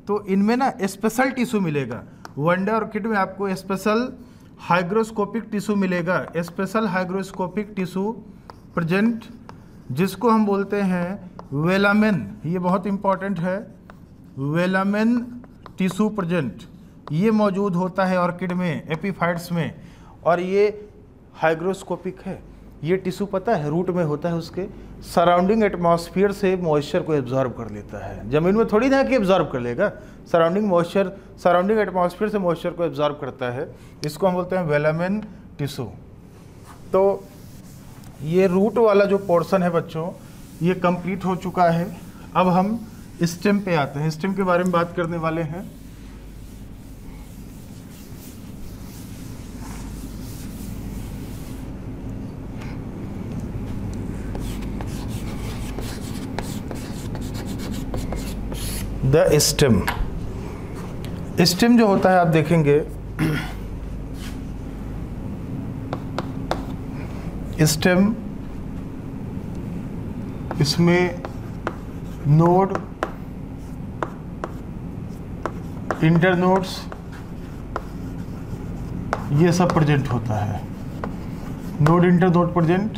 तो इनमें ना स्पेशल टिश्यू मिलेगा। वंडा ऑर्किड में आपको स्पेशल हाइग्रोस्कोपिक टिश्यू मिलेगा, स्पेशल हाइग्रोस्कोपिक टिश्यू प्रेजेंट, जिसको हम बोलते हैं वेलामेन। ये बहुत इंपॉर्टेंट है, वेलामेन टिश्यू प्रेजेंट, ये मौजूद होता है ऑर्किड में, एपीफाइट्स में, और ये हाइग्रोस्कोपिक है। ये टिश्यू पता है रूट में होता है, उसके सराउंडिंग एटमॉस्फेयर से मॉइस्चर को एब्जॉर्ब कर लेता है। जमीन में थोड़ी ना कि एब्जॉर्ब कर लेगा, सराउंडिंग एटमॉस्फेयर से मॉइस्चर को एब्जॉर्ब करता है। इसको हम बोलते हैं वेलामेन टिश्यू। तो ये रूट वाला जो पोर्शन है बच्चों, ये कंप्लीट हो चुका है। अब हम स्टेम पे आते हैं, स्टेम के बारे में बात करने वाले हैं। The stem. स्टेम जो होता है आप देखेंगे स्टेम, इसमें नोड, इंटरनोड्स, ये सब प्रेजेंट होता है। Node internode present.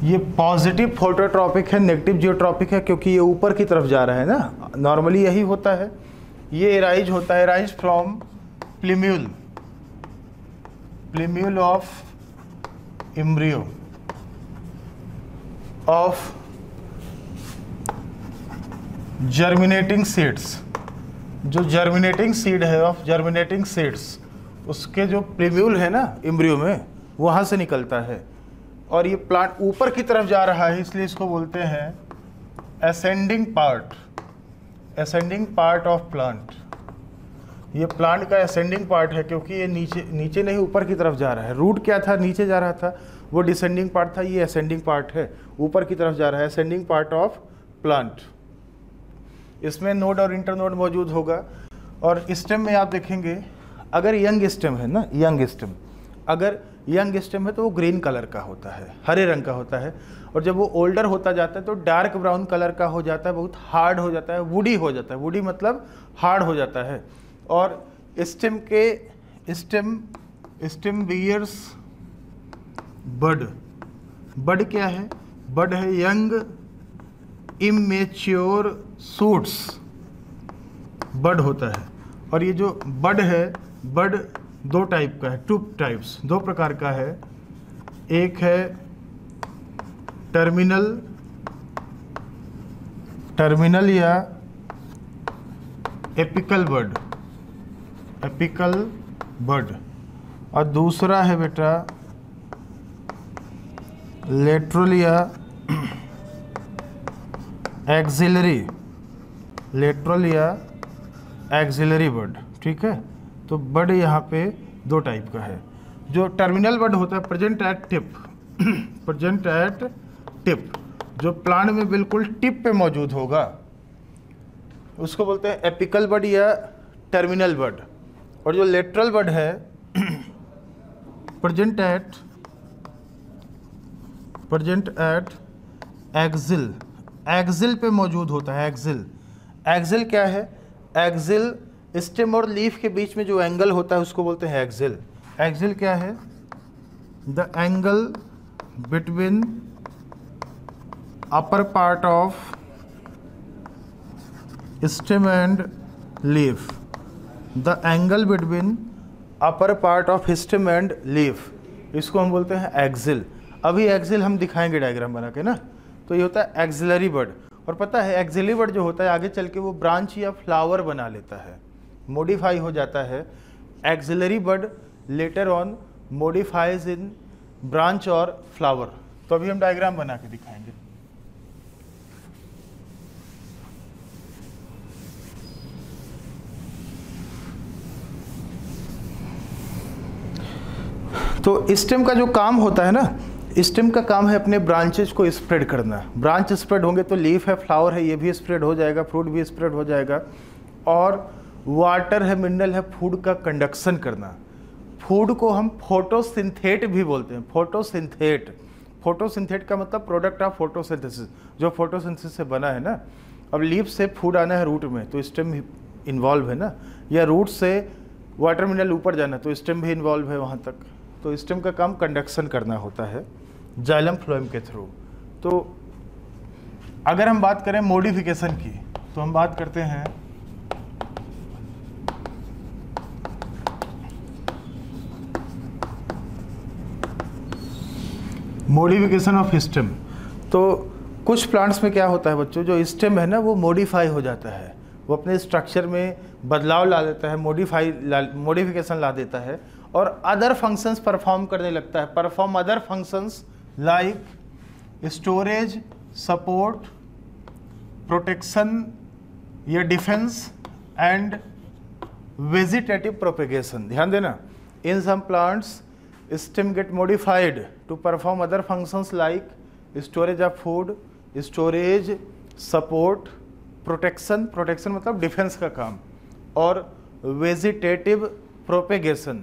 ये पॉजिटिव फोटोट्रॉपिक है, नेगेटिव जियोट्रॉपिक है, क्योंकि ये ऊपर की तरफ जा रहा है ना, नॉर्मली यही होता है। ये एराइज होता है, arise from प्लीम्यूल, प्लीम्यूल of embryo of germinating seeds. जो जर्मिनेटिंग सीड है ऑफ जर्मिनेटिंग सीड्स, उसके जो प्लीम्यूल है ना एम्ब्रियो में, वहाँ से निकलता है। और ये प्लांट ऊपर की तरफ जा रहा है, इसलिए इसको बोलते हैं ascending part, ascending part of plant. ये प्लांट का असेंडिंग पार्ट है, क्योंकि ये नीचे नहीं ऊपर की तरफ जा रहा है। रूट क्या था, नीचे जा रहा था, वो डिसेंडिंग पार्ट था, ये असेंडिंग पार्ट है, ऊपर की तरफ जा रहा है, असेंडिंग पार्ट ऑफ प्लांट। इसमें नोड और इंटरनोड मौजूद होगा। और स्टेम में आप देखेंगे, अगर यंग स्टेम है ना, यंग स्टेम, अगर यंग स्टेम है तो वो ग्रीन कलर का होता है, हरे रंग का होता है। और जब वो ओल्डर होता जाता है तो डार्क ब्राउन कलर का हो जाता है, बहुत हार्ड हो जाता है, वुडी हो जाता है। वुडी मतलब हार्ड हो जाता है। और स्टेम के स्टेम बियर्स बड। बड क्या है? बड है यंग इमेच्योर शूट्स, बड होता है। और ये जो बड है, बड दो टाइप का है, टू टाइप्स, दो प्रकार का है। एक है टर्मिनल या एपिकल बड, एपिकल बड। और दूसरा है बेटा लेटरल या एक्सिलरी, लेटरल या एक्सिलरी बड। ठीक है, तो बड यहाँ पे दो टाइप का है। जो टर्मिनल बड होता है present at tip, present at tip, जो प्लांट में बिल्कुल टिप पे मौजूद होगा, उसको बोलते हैं एपिकल बड या टर्मिनल बड। और जो लेटरल बड है प्रेजेंट एट एक्सिल, एक्सिल पे मौजूद होता है। एक्सिल, एक्सिल क्या है? एक्सिल स्टेम और लीफ के बीच में जो एंगल होता है उसको बोलते हैं एक्सिल। एक्सिल क्या है? The angle between upper part of stem and leaf, the angle between upper part of stem and leaf, इसको हम बोलते हैं एक्सिल। अभी एक्सिल हम दिखाएंगे डायग्राम बना के ना। तो ये होता है एक्सिलरी बड। और पता है एक्सिलरी बड जो होता है आगे चल के वो ब्रांच या फ्लावर बना लेता है, मॉडिफाई हो जाता है। Axillary bud later on modifies in branch और फ्लावर। तो अभी हम डायग्राम बना के दिखाएंगे। तो स्टेम का जो काम होता है ना, स्टेम का काम है अपने ब्रांचेस को स्प्रेड करना। ब्रांच स्प्रेड होंगे तो लीफ है, फ्लावर है, ये भी स्प्रेड हो जाएगा, फ्रूट भी स्प्रेड हो जाएगा। और वाटर है, मिनरल है, फूड का कंडक्शन करना। फूड को हम फोटोसिंथेट भी बोलते हैं, फोटोसिंथेट। फोटोसिंथेट का मतलब प्रोडक्ट ऑफ फोटोसिंथेसिस, जो फोटोसिंथेसिस से बना है ना। अब लीफ से फूड आना है रूट में तो स्टेम इन्वॉल्व है ना, या रूट से वाटर मिनरल ऊपर जाना तो स्टेम भी इन्वॉल्व है वहाँ तक। तो स्टेम का काम कंडक्शन करना होता है जाइलम फ्लोएम के थ्रू। तो अगर हम बात करें मॉडिफिकेशन की तो हम बात करते हैं मॉडिफिकेशन ऑफ स्टेम। तो कुछ प्लांट्स में क्या होता है बच्चों, जो स्टेम है ना वो मॉडिफाई हो जाता है, वो अपने स्ट्रक्चर में बदलाव ला देता है, मॉडिफिकेशन ला देता है और अदर फंक्शंस परफॉर्म करने लगता है। Perform other functions like storage, support, protection या डिफेंस एंड वेजिटेटिव प्रोपेगेशन। ध्यान देना, in some plants stem get modified to perform other functions like storage of food, storage, support, protection, protection मतलब defence का काम, और वेजिटेटिव प्रोपेगेशन,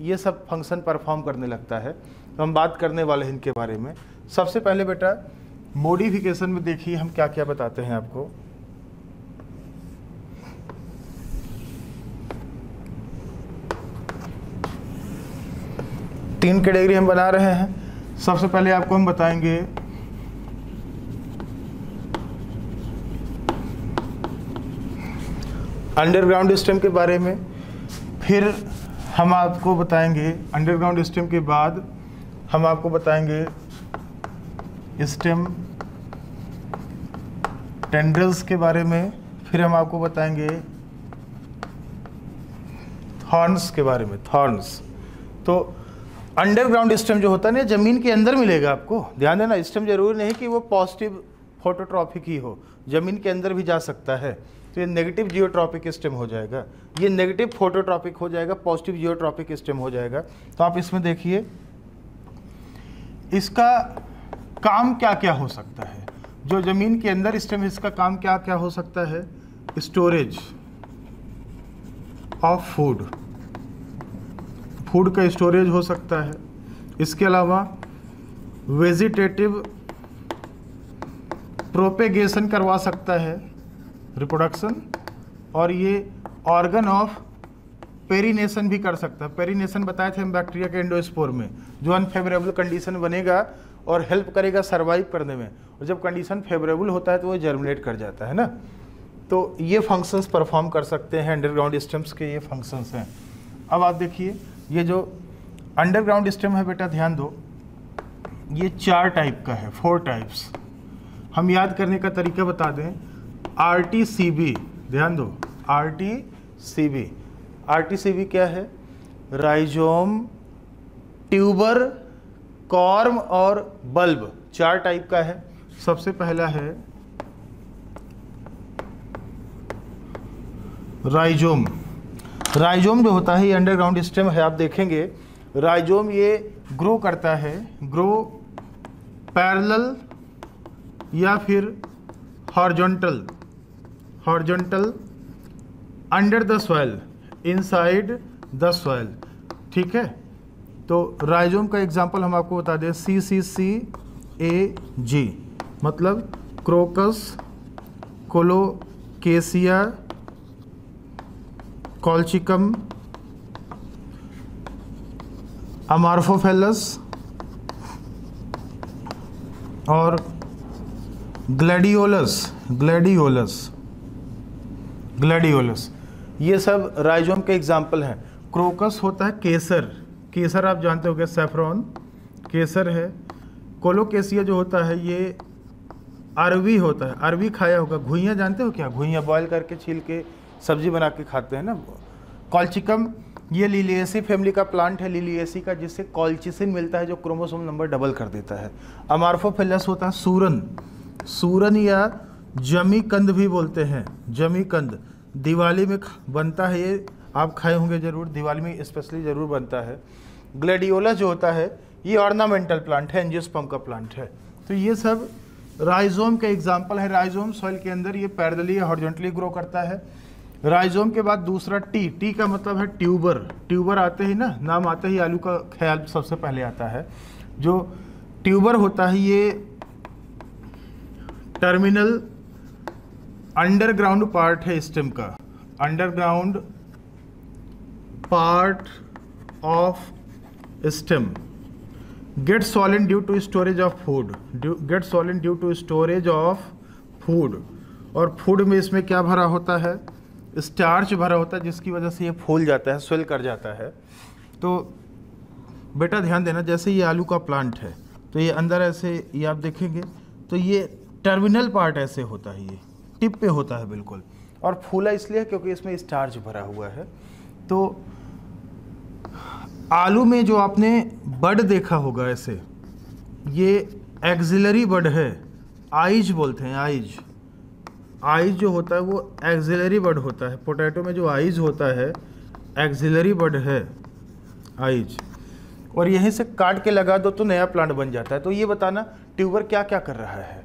ये सब function perform करने लगता है। तो हम बात करने वाले हैं इनके बारे में। सबसे पहले बेटा मॉडिफिकेशन में देखिए हम क्या क्या बताते हैं आपको। तीन कैटेगरी हम बना रहे हैं। सबसे पहले आपको हम बताएंगे अंडरग्राउंड स्टेम के बारे में, फिर हम आपको बताएंगे अंडरग्राउंड स्टेम के बाद हम आपको बताएंगे स्टेम टेंड्रिल्स के बारे में, फिर हम आपको बताएंगे थॉर्न्स के बारे में, थॉर्न्स। तो अंडरग्राउंड स्टेम जो होता है ना जमीन के अंदर मिलेगा आपको, ध्यान देना। स्टेम जरूरी नहीं कि वो पॉजिटिव फोटोट्रॉपिक ही हो, जमीन के अंदर भी जा सकता है। तो ये नेगेटिव जियोट्रॉपिक स्टेम हो जाएगा, ये नेगेटिव फोटोट्रॉपिक हो जाएगा, पॉजिटिव जियोट्रॉपिक स्टेम हो जाएगा। तो आप इसमें देखिए इसका काम क्या क्या हो सकता है। जो जमीन के अंदर स्टेम, इसका काम क्या क्या हो सकता है। स्टोरेज ऑफ फूड, फूड का स्टोरेज हो सकता है। इसके अलावा वेजिटेटिव प्रोपेगेशन करवा सकता है, रिप्रोडक्शन। और ये ऑर्गन ऑफ पेरिनेशन भी कर सकता है। पेरिनेशन बताए थे हम बैक्टीरिया के एंडोस्पोर में, जो अनफेवरेबल कंडीशन बनेगा और हेल्प करेगा सर्वाइव करने में, और जब कंडीशन फेवरेबल होता है तो वो जर्मिनेट कर जाता है ना। तो ये फंक्शंस परफॉर्म कर सकते हैं अंडरग्राउंड स्टेम्स के, ये फंक्शंस हैं। अब आप देखिए ये जो अंडरग्राउंड स्टेम है बेटा, ध्यान दो, ये 4 टाइप का है, 4 टाइप्स। हम याद करने का तरीका बता दें। RTCB, ध्यान दो, RTCB। RTCB क्या है। राइजोम, ट्यूबर, कॉर्म और बल्ब, 4 टाइप का है। सबसे पहला है राइजोम। राइजोम जो होता है ये अंडरग्राउंड स्टेम है। आप देखेंगे राइजोम ये ग्रो करता है, ग्रो पैरेलल या फिर horizontal, horizontal under the soil, inside the soil. ठीक है, तो राइजोम का एग्जांपल हम आपको बता दें, CCCAG मतलब क्रोकस, कोलोकेसिया, कॉल्चिकम, अमार्फोफेलस और ग्लैडियोलस, ग्लैडियोलस, ग्लैडियोलस। ये सब राइजोम के एग्जाम्पल हैं। क्रोकस होता है केसर, केसर आप जानते होंगे, सैफरॉन केसर है। कोलोकेसिया जो होता है ये अरवी होता है, अरवी खाया होगा। घुइयाँ जानते हो क्या, घुइयाँ बॉयल करके छील के सब्जी बना के खाते हैं ना। कॉल्चिकम ये लिलिएसी फैमिली का प्लांट है, लिलिएसी का, जिससे कॉल्चिसिन मिलता है जो क्रोमोसोम नंबर डबल कर देता है। अमार्फोफिलस होता है सूरन, सूरन या जमीकंद भी बोलते हैं, जमीकंद। दिवाली में बनता है ये, आप खाए होंगे जरूर, दिवाली में स्पेशली जरूर बनता है। ग्लैडियोलस जो होता है ये ऑर्नामेंटल प्लांट है, एंजियोस्पर्म का प्लांट है। तो ये सब राइजोम के एग्जाम्पल है। राइजोम सॉइल के अंदर ये पैरेलली या हॉरिजॉन्टली ग्रो करता है। राइजोम के बाद दूसरा टी, टी का मतलब है ट्यूबर। ट्यूबर आते ही ना, नाम आते ही आलू का ख्याल सबसे पहले आता है। जो ट्यूबर होता है ये टर्मिनल अंडरग्राउंड पार्ट है स्टेम का, underground part of stem. Get solid due to storage of food, get solid due to storage of food. और फूड में इसमें क्या भरा होता है, स्टार्च भरा होता है, जिसकी वजह से ये फूल जाता है, स्वेल कर जाता है। तो बेटा ध्यान देना, जैसे ये आलू का प्लांट है तो ये अंदर ऐसे, ये आप देखेंगे तो ये टर्मिनल पार्ट ऐसे होता है, ये टिप पे होता है बिल्कुल, और फूला इसलिए क्योंकि इसमें स्टार्च भरा हुआ है। तो आलू में जो आपने बड देखा होगा ऐसे, ये एक्सिलरी बड है, आइज बोलते हैं, आइज। आइज जो होता है वो एक्सिलरी बड होता है। पोटैटो में जो आइज होता है एक्सिलरी बड है, आइज। और यहीं से काट के लगा दो तो नया प्लांट बन जाता है। तो ये बताना ट्यूबर क्या क्या कर रहा है।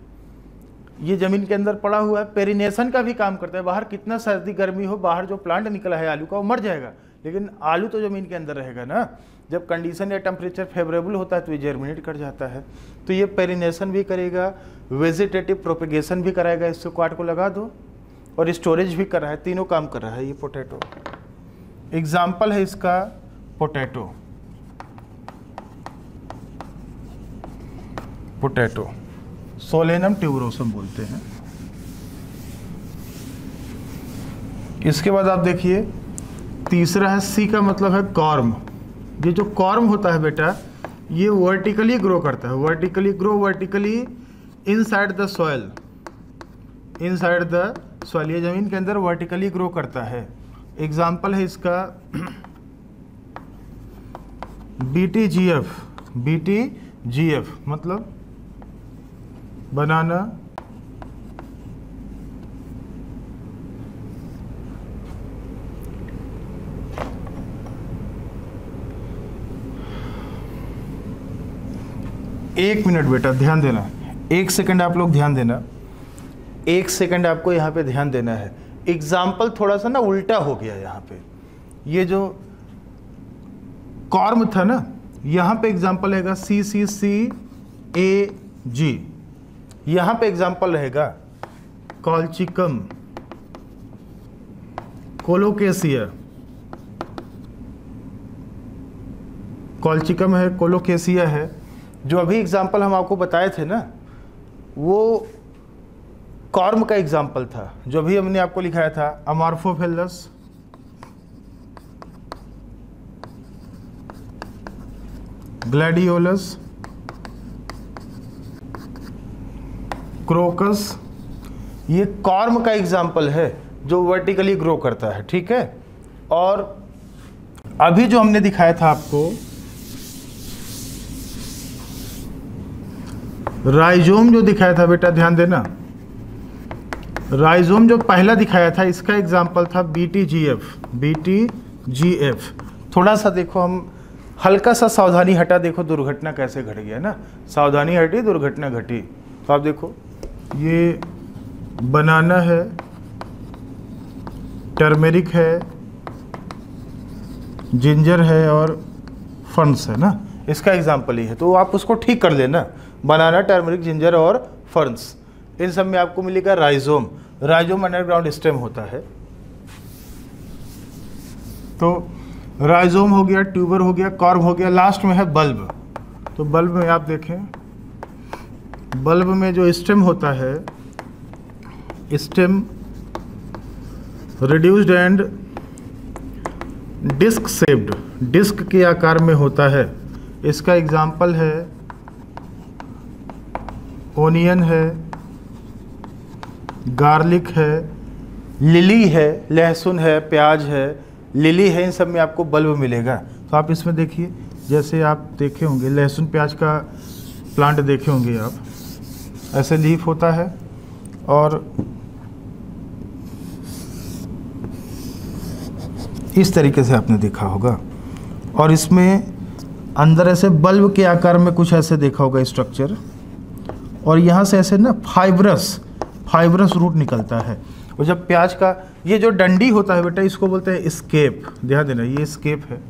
ये जमीन के अंदर पड़ा हुआ है, पेरिनेशन का भी काम करता है। बाहर कितना सर्दी गर्मी हो, बाहर जो प्लांट निकला है आलू का वो मर जाएगा, लेकिन आलू तो ज़मीन के अंदर रहेगा ना। जब कंडीशन या टेम्परेचर फेवरेबल होता है तो ये जर्मिनेट कर जाता है। तो ये पेरिनेशन भी करेगा, वेजिटेटिव प्रोपेगेशन भी कराएगा, इससे क्वाड को लगा दो, और स्टोरेज भी कर रहा है, तीनों काम कर रहा है ये पोटैटो। एग्जाम्पल है इसका पोटैटो। पोटैटो सोलेनम ट्यूबरोसम बोलते हैं। इसके बाद आप देखिए तीसरा है सी का मतलब है कॉर्म। ये जो कॉर्म होता है बेटा ये वर्टिकली ग्रो करता है, vertically grow, vertically inside the soil, inside the soil, ये जमीन के अंदर वर्टिकली ग्रो करता है। एग्जाम्पल है इसका BTGF। BTGF मतलब बनाना एक मिनट बेटा ध्यान देना, 1 सेकंड आप लोग ध्यान देना, 1 सेकंड आपको यहाँ पे ध्यान देना है। एग्जाम्पल थोड़ा सा ना उल्टा हो गया यहाँ पे, ये जो कॉर्म था ना यहाँ पे एग्जाम्पल रहेगा CCCAG, यहाँ पे एग्जाम्पल रहेगा कॉल्चिकम, कोलोकेसिया, कॉल्चिकम है, कोलोकेसिया है। जो अभी एग्जाम्पल हम आपको बताए थे ना वो कॉर्म का एग्जाम्पल था, जो अभी हमने आपको लिखाया था अमार्फोफिलस, ग्लैडियोलस, क्रोकस, ये कॉर्म का एग्जाम्पल है जो वर्टिकली ग्रो करता है, ठीक है। और अभी जो हमने दिखाया था आपको राइजोम, जो दिखाया था बेटा ध्यान देना, राइजोम जो पहला दिखाया था इसका एग्जाम्पल था BTGF। BTGF थोड़ा सा देखो, हम हल्का सा सावधानी हटा, देखो दुर्घटना कैसे घट गया ना, सावधानी हटी दुर्घटना घटी। तो आप देखो ये बनाना है, टर्मेरिक है, जिंजर है और फर्न्स है ना, इसका एग्जाम्पल ही है। तो आप उसको ठीक कर लेना, बनाना, टर्मरिक, जिंजर और फर्न्स, इन सब में आपको मिलेगा राइजोम। राइजोम अंडरग्राउंड स्टेम होता है। तो राइजोम हो गया, ट्यूबर हो गया, कॉर्म हो गया, लास्ट में है बल्ब। तो बल्ब में आप देखें, बल्ब में जो स्टेम होता है, stem reduced and disc shaped, disc के आकार में होता है। इसका एग्जाम्पल है ओनियन है, गार्लिक है, लिली है, लहसुन है, प्याज है, लिली है, इन सब में आपको बल्ब मिलेगा। तो आप इसमें देखिए, जैसे आप देखे होंगे लहसुन प्याज का प्लांट देखे होंगे आप, ऐसे लीफ होता है और इस तरीके से आपने देखा होगा, और इसमें अंदर ऐसे बल्ब के आकार में कुछ ऐसे देखा होगा स्ट्रक्चर, और यहाँ से ऐसे ना फाइब्रस रूट निकलता है। और जब प्याज का ये जो डंडी होता है बेटा इसको बोलते हैं स्केप, ध्यान देना ये स्केप है।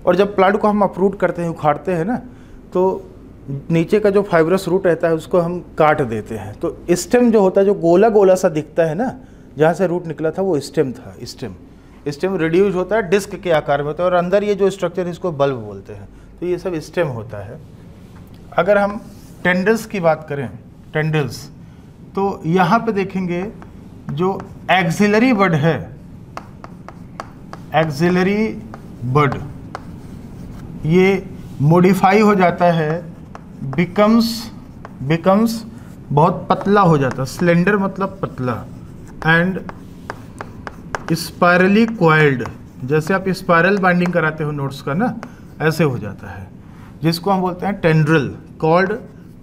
और जब प्लांट को हम अपरूट करते हैं, उखाड़ते हैं ना, तो नीचे का जो फाइब्रस रूट रहता है उसको हम काट देते हैं। तो स्टेम जो होता है, जो गोला गोला सा दिखता है ना, जहाँ से रूट निकला था वो स्टेम था। स्टेम रिड्यूस होता है, डिस्क के आकार में होता है, और अंदर ये जो स्ट्रक्चर है इसको बल्ब बोलते हैं। तो ये सब स्टेम होता है। अगर हम टेंडल्स की बात करें, टेंडल्स, तो यहाँ पे देखेंगे जो एक्सिलरी बड है, एक्सिलरी बड, ये मॉडिफाई हो जाता है, बिकम्स बहुत पतला हो जाता है, स्लेंडर मतलब पतला, एंड स्पायरली क्वाइल्ड, जैसे आप स्पायरल बाइंडिंग कराते हो नोट्स का ना, ऐसे हो जाता है, जिसको हम बोलते हैं tendril, called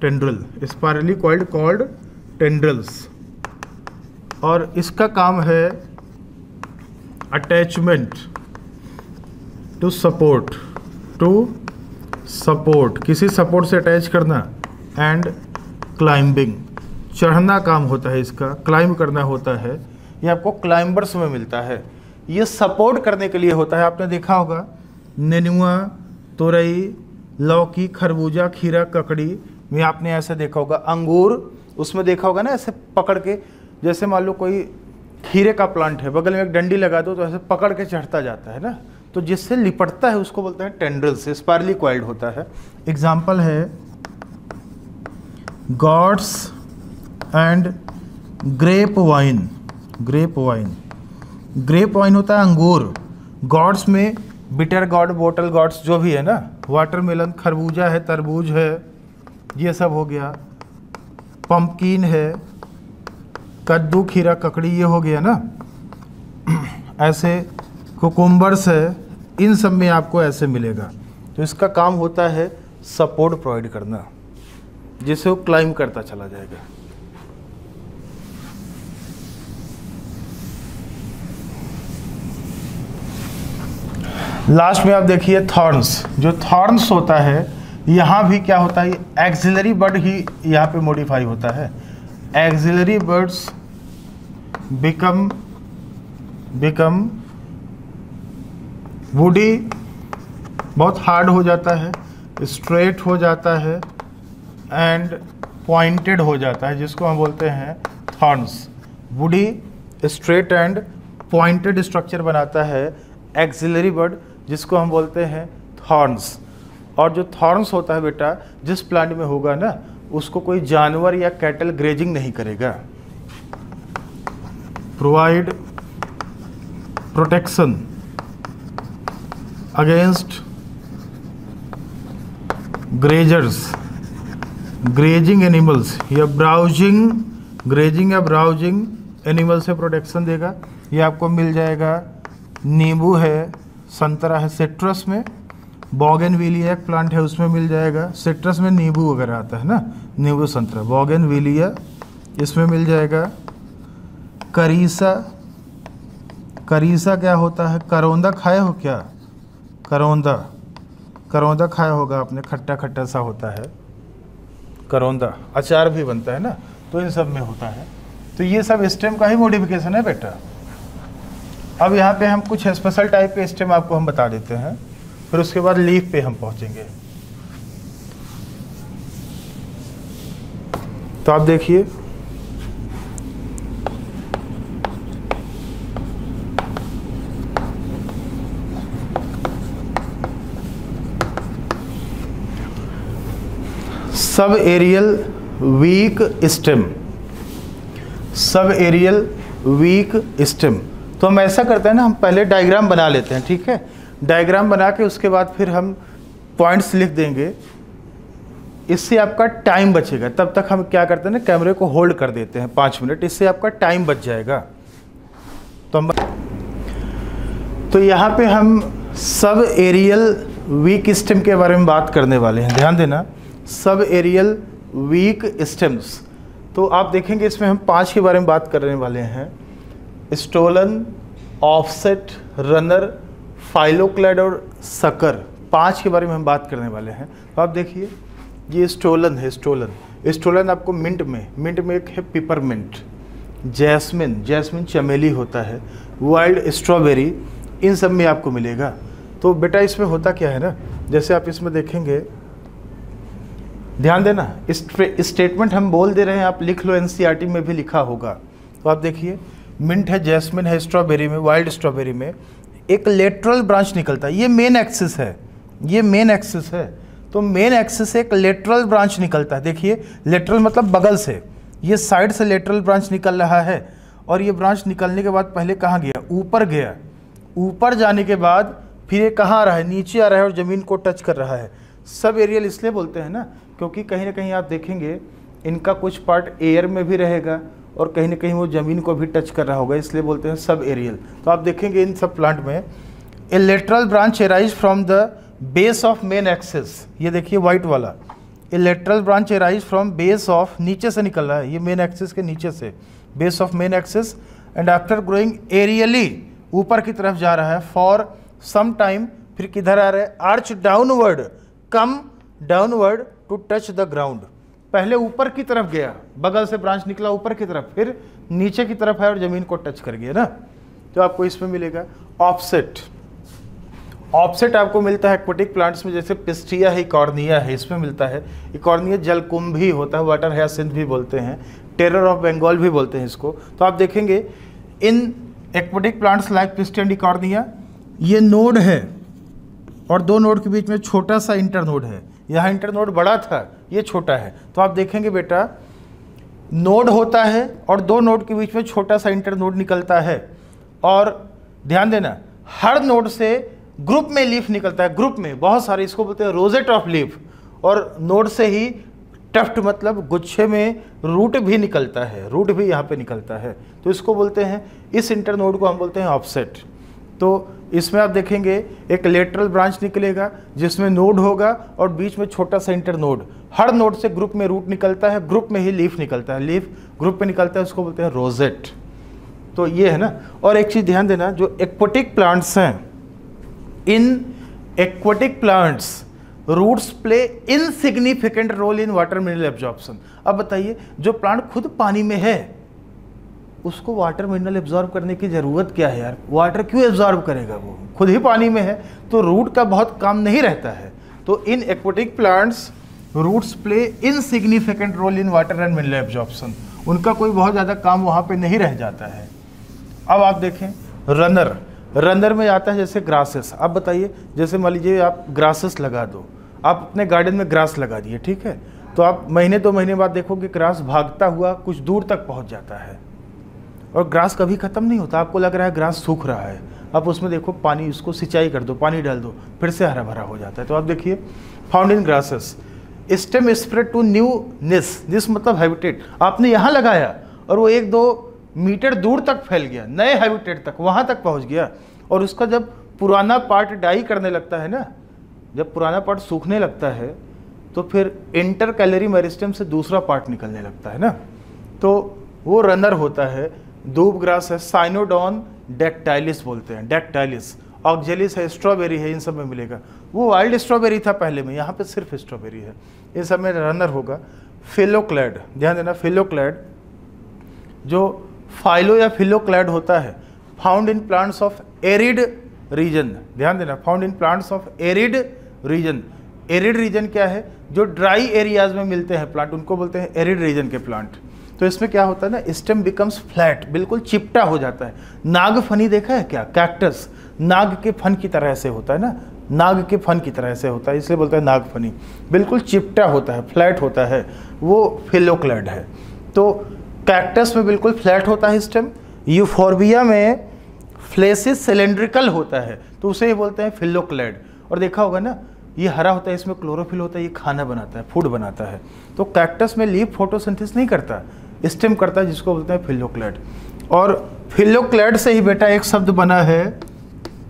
tendril, spirally coiled called tendrils. और इसका काम है अटैचमेंट टू सपोर्ट, किसी सपोर्ट से अटैच करना, एंड क्लाइंबिंग, चढ़ना काम होता है इसका, क्लाइंब करना होता है। ये आपको क्लाइंबर्स में मिलता है। ये सपोर्ट करने के लिए होता है। आपने देखा होगा नेनुआ, तोरई, लौकी, खरबूजा, खीरा, ककड़ी में आपने ऐसे देखा होगा। अंगूर उसमें देखा होगा ना, ऐसे पकड़ के, जैसे मान लो कोई खीरे का प्लांट है, बगल में एक डंडी लगा दो तो ऐसे पकड़ के चढ़ता जाता है ना, तो जिससे लिपटता है उसको बोलते हैं टेंड्रिल्स, स्पायरली कॉइल्ड होता है। एग्जाम्पल है gourds and grape vine. Grape vine, grape vine होता है अंगूर। गॉड्स में बिटर गॉड, बोटल गॉड्स जो भी है ना, वाटरमेलन, खरबूजा है, तरबूज है, ये सब हो गया। पंपकिन है, कद्दू, खीरा, ककड़ी, ये हो गया ना। ऐसे कुकुम्बर्स है, इन सब में आपको ऐसे मिलेगा। तो इसका काम होता है सपोर्ट प्रोवाइड करना, जिससे वो क्लाइंब करता चला जाएगा। लास्ट में आप देखिए थॉर्न्स। जो थॉर्न्स होता है, यहाँ भी क्या होता है, एक्सिलरी बड ही यहाँ पे मॉडिफाई होता है। एक्सिलरी बर्ड्स बिकम वुडी, बहुत हार्ड हो जाता है, स्ट्रेट हो जाता है एंड पॉइंटेड हो जाता है, जिसको हम बोलते हैं thorns. Woody, straight and pointed structure बनाता है एक्सिलरी बर्ड, जिसको हम बोलते हैं थॉर्न्स। और जो थॉर्न्स होता है बेटा, जिस प्लांट में होगा ना, उसको कोई जानवर या कैटल ग्रेजिंग नहीं करेगा। Provide protection against grazers, grazing animals या ब्राउजिंग, ग्रेजिंग या ब्राउजिंग एनिमल से प्रोटेक्शन देगा। ये आपको मिल जाएगा। नींबू है, संतरा है, सिट्रस में बोगनविलिया एक प्लांट है, उसमें मिल जाएगा। सिट्रस में नींबू वगैरह आता है ना, नींबू, संतरा, बोगनविलिया इसमें मिल जाएगा। करीसा, करीसा क्या होता है, करौंदा खाए हो क्या? करौंदा, करौंदा खाया होगा आपने, खट्टा खट्टा सा होता है करौंदा, अचार भी बनता है ना, तो इन सब में होता है। तो ये सब स्टेम का ही मॉडिफिकेशन है बेटा। अब यहाँ पे हम कुछ स्पेशल टाइप के स्टेम आपको हम बता देते हैं, फिर उसके बाद लीफ पे हम पहुँचेंगे। तो आप देखिए, subaerial weak stem, subaerial weak stem. तो हम ऐसा करते हैं ना, हम पहले डायग्राम बना लेते हैं, ठीक है। डायग्राम बना के उसके बाद फिर हम पॉइंट्स लिख देंगे, इससे आपका टाइम बचेगा। तब तक हम क्या करते हैं ना, कैमरे को होल्ड कर देते हैं 5 मिनट, इससे आपका टाइम बच जाएगा। तो यहाँ पे हम सब एरियल वीक स्टेम के बारे में बात करने वाले हैं, ध्यान देना। सब एरियल वीक स्टेम्स, तो आप देखेंगे इसमें हम 5 के बारे में बात करने वाले हैं। स्टोलन, ऑफसेट, रनर, फाइलोक्लेड और सकर, 5 के बारे में हम बात करने वाले हैं। तो आप देखिए, ये स्टोलन है। स्टोलन आपको मिंट में एक है पिपरमिंट, जैस्मिन, जैस्मिन चमेली होता है, वाइल्ड स्ट्रॉबेरी, इन सब में आपको मिलेगा। तो बेटा इसमें होता क्या है ना, जैसे आप इसमें देखेंगे, ध्यान देना, स्टेटमेंट हम बोल दे रहे हैं, आप लिख लो, एनसीईआरटी में भी लिखा होगा। तो आप देखिए, मिंट है, जैस्मिन है, स्ट्रॉबेरी में, वाइल्ड स्ट्रॉबेरी में एक लेटरल ब्रांच निकलता है। ये मेन एक्सिस है, ये मेन एक्सिस है। तो मेन एक्सिस से एक लेटरल ब्रांच निकलता है। देखिए, लेटरल मतलब बगल से, ये साइड से लेटरल ब्रांच निकल रहा है। और ये ब्रांच निकलने के बाद पहले कहाँ गया, ऊपर गया। ऊपर जाने के बाद फिर ये कहाँ आ रहा है, नीचे आ रहा है और ज़मीन को टच कर रहा है। सब एरियल इसलिए बोलते हैं ना, क्योंकि कहीं ना कहीं आप देखेंगे इनका कुछ पार्ट एयर में भी रहेगा और कहीं ना कहीं वो ज़मीन को भी टच कर रहा होगा, इसलिए बोलते हैं सब एरियल। तो आप देखेंगे इन सब प्लांट में a lateral branch arise from the base of main axis. ये देखिए वाइट वाला, a lateral branch arise from base of, नीचे से निकल रहा है, ये मेन एक्सिस के नीचे से, base of main axis, and after growing aerially ऊपर की तरफ जा रहा है फॉर सम टाइम, फिर किधर आ रहा है, arch downward, come downward to touch the ground. पहले ऊपर की तरफ गया, बगल से ब्रांच निकला ऊपर की तरफ, फिर नीचे की तरफ है और ज़मीन को टच कर गया ना। तो आपको इसमें मिलेगा ऑफसेट। ऑफसेट आपको मिलता है एक्वेटिक प्लांट्स में, जैसे पिस्टिया है, इकॉर्निया है, इसमें मिलता है। इकॉर्निया जलकुंभी होता है, वाटर हायसिंथ भी बोलते हैं, टेरर ऑफ बंगाल भी बोलते हैं इसको। तो आप देखेंगे इन aquatic plants like pistia and Eichhornia, ये नोड है और दो नोड के बीच में छोटा सा इंटरनोड है। यहाँ इंटरनोड बड़ा था, ये छोटा है। तो आप देखेंगे बेटा, नोड होता है और दो नोड के बीच में छोटा सा इंटरनोड निकलता है। और ध्यान देना, हर नोड से ग्रुप में लीफ निकलता है, ग्रुप में बहुत सारे, इसको बोलते हैं रोजेट ऑफ लीफ। और नोड से ही टफ्ट मतलब गुच्छे में रूट भी निकलता है, रूट भी यहाँ पे निकलता है। तो इसको बोलते हैं, इस इंटरनोड को हम बोलते हैं ऑफसेट। तो इसमें आप देखेंगे एक लेटरल ब्रांच निकलेगा जिसमें नोड होगा और बीच में छोटा सा इंटरनोड। हर नोड से ग्रुप में रूट निकलता है, ग्रुप में ही लीफ निकलता है, लीफ ग्रुप में निकलता है, उसको बोलते हैं रोजेट। तो ये है ना। और एक चीज़ ध्यान देना, जो एक्वेटिक प्लांट्स हैं, in aquatic plants roots play insignificant role in water mineral absorption. अब बताइए, जो प्लांट खुद पानी में है उसको वाटर मिनरल एब्जॉर्ब करने की ज़रूरत क्या है यार? वाटर क्यों एब्जॉर्ब करेगा? वो खुद ही पानी में है, तो रूट का बहुत काम नहीं रहता है। तो in aquatic plants roots play insignificant role in water and mineral absorption, उनका कोई बहुत ज़्यादा काम वहाँ पे नहीं रह जाता है। अब आप देखें रनर, रनर में आता है जैसे ग्रासेस। आप बताइए, जैसे मान लीजिए आप ग्रासेस लगा दो, आप अपने गार्डन में ग्रास लगा दिए, ठीक है, तो आप महीने 2 महीने बाद देखोगे ग्रास भागता हुआ कुछ दूर तक पहुंच जाता है और ग्रास कभी ख़त्म नहीं होता। आपको लग रहा है ग्रास सूख रहा है, आप उसमें देखो पानी, उसको सिंचाई कर दो, पानी डाल दो, फिर से हरा भरा हो जाता है। तो आप देखिए found in grasses, stem spread to new niches, niches मतलब हैबिटेट। आपने यहाँ लगाया और वो 1-2 मीटर दूर तक फैल गया, नए हैबिटेट तक, वहाँ तक पहुँच गया। और उसका जब पुराना पार्ट डाई करने लगता है ना, जब पुराना पार्ट सूखने लगता है, तो फिर इंटर कैलरी मेरिस्टेम से दूसरा पार्ट निकलने लगता है ना, तो वो रनर होता है। दूब ग्रास है, साइनोडॉन डेक्टाइलिस बोलते हैं, डेक्टाइलिस। ऑक्जेलिस है, स्ट्रॉबेरी है, इन सब में मिलेगा। वो वाइल्ड स्ट्रॉबेरी था पहले में, यहाँ पे सिर्फ स्ट्रॉबेरी है। इन सब में रनर होगा। फिलोक्लैड, ध्यान देना, फिलोक्लैड जो फाइलो या फिलोक्लैड होता है, found in plants of arid region. ध्यान देना, found in plants of arid region. Arid region क्या है? जो ड्राई एरियाज में मिलते हैं प्लांट, उनको बोलते हैं एरिड रीजन के प्लांट। तो इसमें क्या होता है ना, स्टेम बिकम्स फ्लैट, बिल्कुल चिपटा हो जाता है। नागफनी देखा है क्या? कैक्टस नाग के फन की तरह से होता है ना, नाग के फन की तरह से होता है, इसलिए बोलते हैं नागफनी। बिल्कुल चिपटा होता है, फ्लैट होता है, वो फिलोक्लैड है। तो कैक्टस में बिल्कुल फ्लैट होता है स्टेम। यूफोर्बिया में फ्लेसिस सिलेंड्रिकल होता है, तो उसे ही बोलते हैं फिलोक्लैड। और देखा होगा ना, ये हरा होता है, इसमें क्लोरोफिल होता है, ये खाना बनाता है, फूड बनाता है। तो कैक्टस में लीफ फोटोसिंथेसिस नहीं करता, स्टेम करता है, जिसको बोलते हैं फिलोक्लैड। और फिलोक्लैड से ही बेटा एक शब्द बना है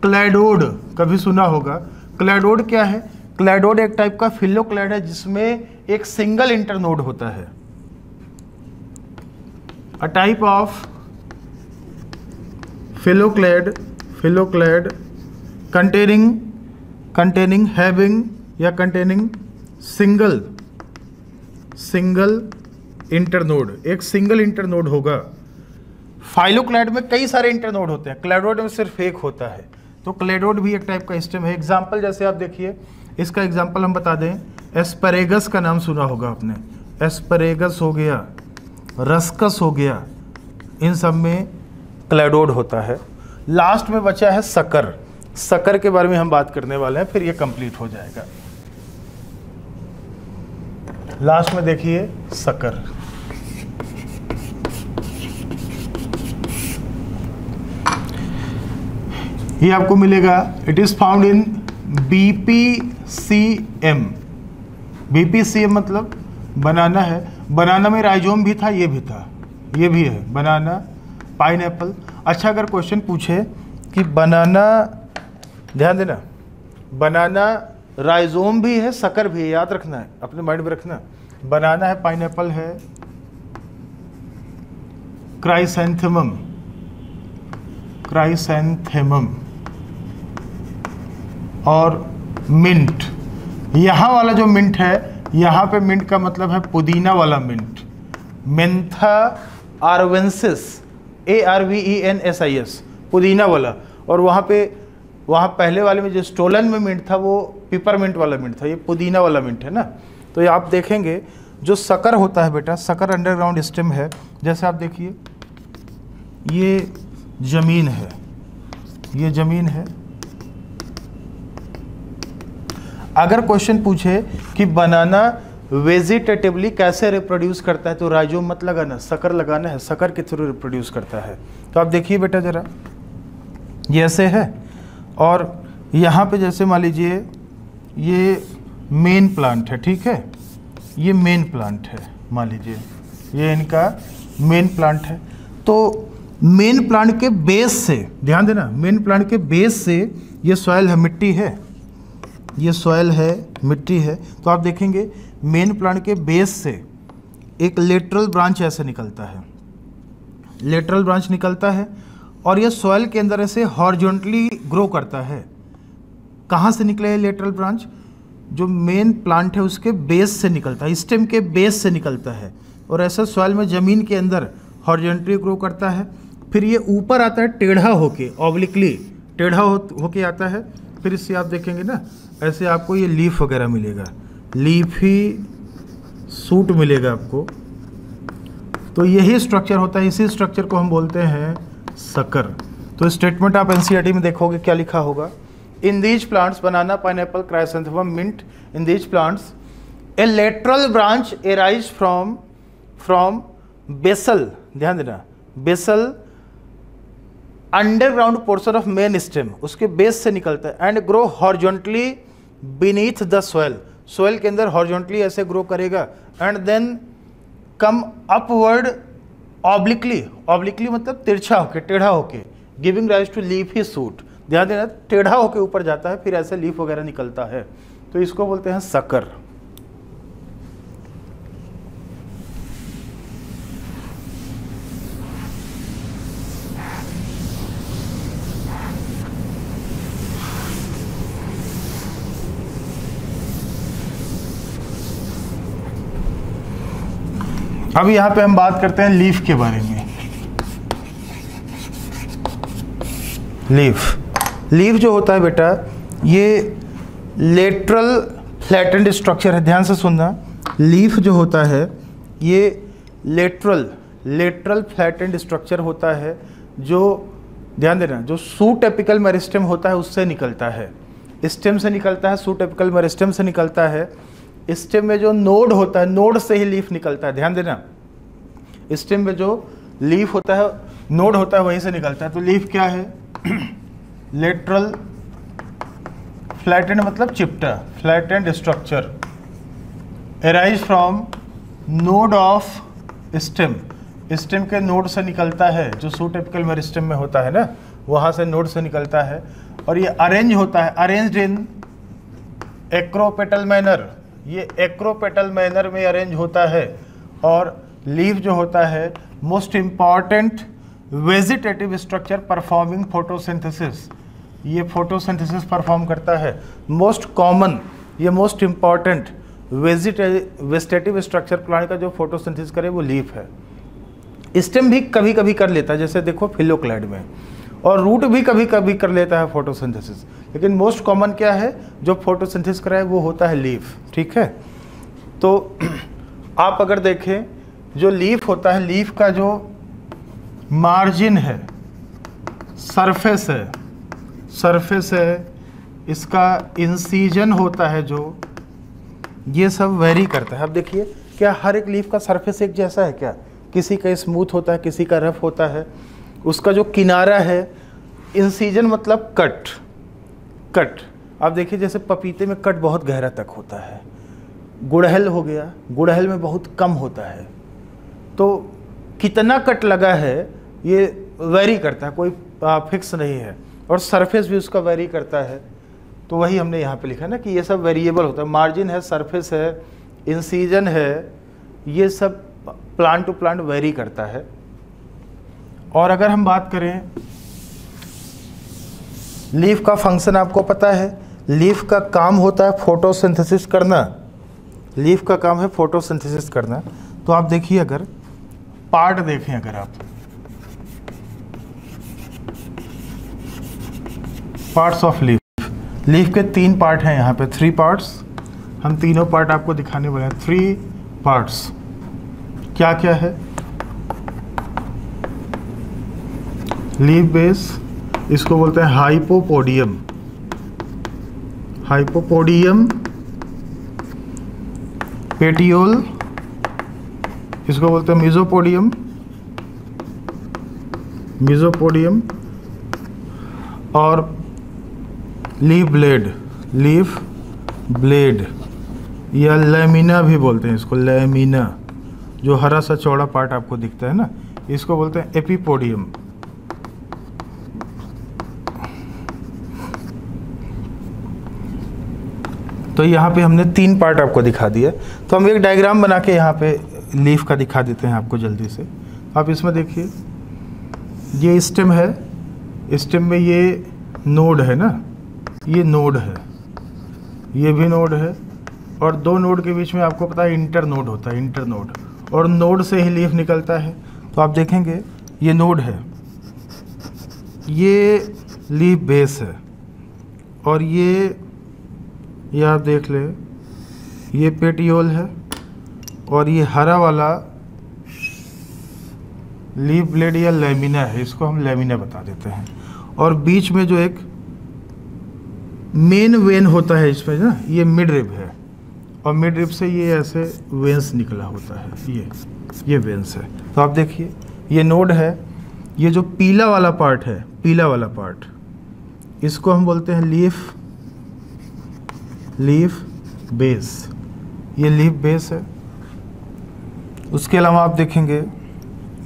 क्लैडोड, कभी सुना होगा। क्लैडोड क्या है? क्लैडोड एक टाइप का फिलोक्लैड है जिसमें एक सिंगल इंटरनोड होता है। A type of phyloclade containing having या containing single internode, एक सिंगल इंटरनोड होगा। फाइलोक्लैड में कई सारे इंटरनोड होते हैं, क्लैडोड में सिर्फ एक होता है। तो क्लैडोड भी एक टाइप का स्टेम है। एग्जाम्पल जैसे आप देखिए, इसका एग्जाम्पल हम बता दें, एस्परेगस का नाम सुना होगा आपने, एस्परेगस हो गया, रस्कस हो गया, इन सब में क्लैडोड होता है। लास्ट में बचा है सकर। सकर के बारे में हम बात करने वाले हैं, फिर ये कंप्लीट हो जाएगा। लास्ट में देखिए सकर। ये आपको मिलेगा, it is found in BPCM। BPCM मतलब बनाना है। बनाना में राइजोम भी था, ये भी था, ये भी है बनाना, पाइनएप्पल। अच्छा, अगर क्वेश्चन पूछे कि बनाना, ध्यान देना, बनाना राइजोम भी है, शक्कर भी है, याद रखना है, अपने माइंड में रखना। बनाना है, पाइनएप्पल है, क्राइसैंथेमम, क्राइसैंथेमम और मिंट। यहाँ वाला जो मिंट है, यहाँ पे मिंट का मतलब है पुदीना वाला मिंट, मेंथा आर्वेंसिस, ARVENSIS। पुदीना वाला, और वहाँ पहले वाले में जो स्टोलन में मिंट था वो पिपरमिंट वाला मिंट था, ये पुदीना वाला मिंट है ना। तो ये आप देखेंगे जो सकर होता है बेटा, सकर अंडरग्राउंड स्टेम है। जैसे आप देखिए ये ज़मीन है, ये ज़मीन है। अगर क्वेश्चन पूछे कि बनाना वेजिटेटिवली कैसे रिप्रोड्यूस करता है, तो राइजोम मत लगाना, सकर लगाना है, सकर के थ्रू रिप्रोड्यूस करता है। तो आप देखिए बेटा ज़रा, ये ऐसे है, और यहाँ पे जैसे मान लीजिए ये मेन प्लांट है, ठीक है, ये मेन प्लांट है, मान लीजिए ये इनका मेन प्लांट है। तो मेन प्लांट के बेस से, ध्यान देना, मेन प्लांट के बेस से ये सॉइल है, मिट्टी है, ये सॉइल है, मिट्टी है। तो आप देखेंगे मेन प्लांट के बेस से एक लेटरल ब्रांच ऐसे निकलता है, लेटरल ब्रांच निकलता है, और ये सॉइल के अंदर ऐसे हॉरिजॉन्टली ग्रो करता है। कहाँ से निकले है लेटरल ब्रांच? जो मेन प्लांट है उसके बेस से निकलता है, स्टेम के बेस से निकलता है, और ऐसा सॉइल में ज़मीन के अंदर हॉरिजॉन्टली ग्रो करता है। फिर ये ऊपर आता है टेढ़ा होके, ऑब्लिकली टेढ़ा होके आता है। फिर इससे आप देखेंगे ना, ऐसे आपको ये लीफ वगैरह मिलेगा, लीफी सूट मिलेगा आपको। तो यही स्ट्रक्चर होता है, इसी स्ट्रक्चर को हम बोलते हैं सकर। तो स्टेटमेंट आप एनसीईआरटी में देखोगे क्या लिखा होगा, in these plants banana, pineapple, chrysanthemum, mint, in these plants a lateral branch arise from basal, ध्यान देना, basal underground portion of main stem, उसके बेस से निकलता है, and grow horizontally beneath the soil, soil के अंदर हॉरिजॉन्टली ऐसे grow करेगा, and then come upward obliquely, obliquely मतलब तिरछा होके, टेढ़ा होके, giving rise to leafy shoot. ध्यान देना, टेढ़ा होके ऊपर जाता है, फिर ऐसे लीफ वगैरह निकलता है। तो इसको बोलते हैं सकर। अब यहाँ पे हम बात करते हैं लीफ के बारे में। लीफ जो होता है बेटा, ये लेटरल फ्लैटेंड स्ट्रक्चर है, ध्यान से सुनना। लीफ जो होता है ये लेटरल फ्लैटेंड स्ट्रक्चर होता है, जो ध्यान देना, जो सूट एपिकल मेरिस्टेम होता है उससे निकलता है, स्टेम से निकलता है, सूट एपिकल मेरिस्टेम से निकलता है। स्टेम में जो नोड होता है, नोड से ही लीफ निकलता है, ध्यान देना, स्टेम में जो लीफ होता है, नोड होता है, वहीं से निकलता है। तो लीफ क्या है? लेटरल फ्लैटेंड मतलब चिपटा, flattened structure, arise from node of stem, stem के नोड से निकलता है, जो सूट एपिकल मेरिस्टेम में होता है ना, वहाँ से नोड से निकलता है। और ये अरेंज होता है, अरेंज्ड इन एक्रोपेटल मैनर, ये एक्रोपेटल मैनर में अरेंज होता है। और लीफ जो होता है most important vegetative structure performing photosynthesis, ये फोटोसिंथेसिस परफॉर्म करता है। मोस्ट कॉमन, ये most important vegetative structure plant का जो फोटोसिंथेसिस करे वो लीफ है। स्टेम भी कभी कभी कर लेता है, जैसे देखो फिलोक्लैड में, और रूट भी कभी कभी कर लेता है फोटोसिंथेसिस, लेकिन मोस्ट कॉमन क्या है जो फोटोसिंथेसिस कराए वो होता है लीफ, ठीक है। तो आप अगर देखें जो लीफ होता है, लीफ का जो मार्जिन है, सरफेस है, इसका इंसीजन होता है जो, ये सब वेरी करता है। अब देखिए क्या हर एक लीफ का सरफेस एक जैसा है क्या? किसी का स्मूथ होता है, किसी का रफ होता है। उसका जो किनारा है, इंसीजन मतलब कट। आप देखिए जैसे पपीते में कट बहुत गहरा तक होता है, गुड़हल हो गया, गुड़हल में बहुत कम होता है। तो कितना कट लगा है ये वेरी करता है, कोई फिक्स नहीं है। और सरफेस भी उसका वेरी करता है। तो वही हमने यहाँ पे लिखा ना कि ये सब वेरिएबल होता है, मार्जिन है, सरफेस है, इंसीजन है, ये सब प्लांट टू प्लांट वेरी करता है। और अगर हम बात करें लीफ का फंक्शन, आपको पता है लीफ का काम होता है फोटोसिंथेसिस करना, लीफ का काम है फोटोसिंथेसिस करना। तो आप देखिए, अगर पार्ट देखें, अगर आप पार्ट्स ऑफ लीफ। लीफ के 3 पार्ट हैं यहाँ पे, 3 पार्ट्स। हम तीनों पार्ट आपको दिखाने वाले हैं। 3 पार्ट्स क्या क्या है? लीफ बेस, इसको बोलते हैं हाइपोपोडियम, हाइपोपोडियम, पेटियोल, इसको बोलते हैं मेसोपोडियम, मेसोपोडियम, और लीफ ब्लेड, लीफ ब्लेड या लैमिना भी बोलते हैं इसको, लैमिना, जो हरा सा चौड़ा पार्ट आपको दिखता है ना, इसको बोलते हैं एपिपोडियम। तो यहाँ पे हमने 3 पार्ट आपको दिखा दिया। तो हम एक डायग्राम बना के यहाँ पे लीफ का दिखा देते हैं आपको जल्दी से। आप इसमें देखिए, ये स्टेम है, स्टेम में ये नोड है ना, ये नोड है, ये भी नोड है, और 2 नोड के बीच में आपको पता है इंटर नोड होता है, इंटर नोड, और नोड से ही लीफ निकलता है। तो आप देखेंगे ये नोड है, ये लीफ बेस है, और ये आप देख ले, ये पेटियोल है, और ये हरा वाला लीफ ब्लेड या लैमिना है, इसको हम लैमिना बता देते हैं। और बीच में जो एक मेन वेन होता है इसमें ना, ये मिड रिब है, और मिड रिब से ये ऐसे वेंस निकला होता है, ये वेंस है। तो आप देखिए ये नोड है, ये जो पीला वाला पार्ट है, पीला वाला पार्ट, इसको हम बोलते हैं लीफ बेस, ये लीफ बेस है। उसके अलावा आप देखेंगे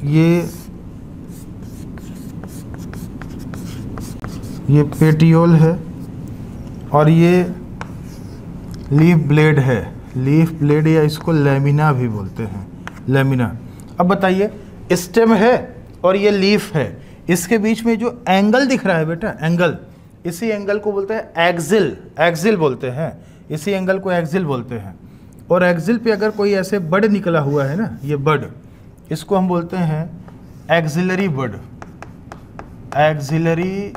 ये पेटियोल है, और ये लीफ ब्लेड है, लीफ ब्लेड या इसको लैमिना भी बोलते हैं, लैमिना। अब बताइए, स्टेम है और ये लीफ है, इसके बीच में जो एंगल दिख रहा है बेटा, एंगल, इसी एंगल को बोलते हैं एक्सिल, एक्सिल बोलते हैं, इसी एंगल को एक्सिल बोलते हैं। और एक्सिल पे अगर कोई ऐसे बड निकला हुआ है ना, ये बड, इसको हम बोलते हैं एक्सिलरी बड, एक्सिलरी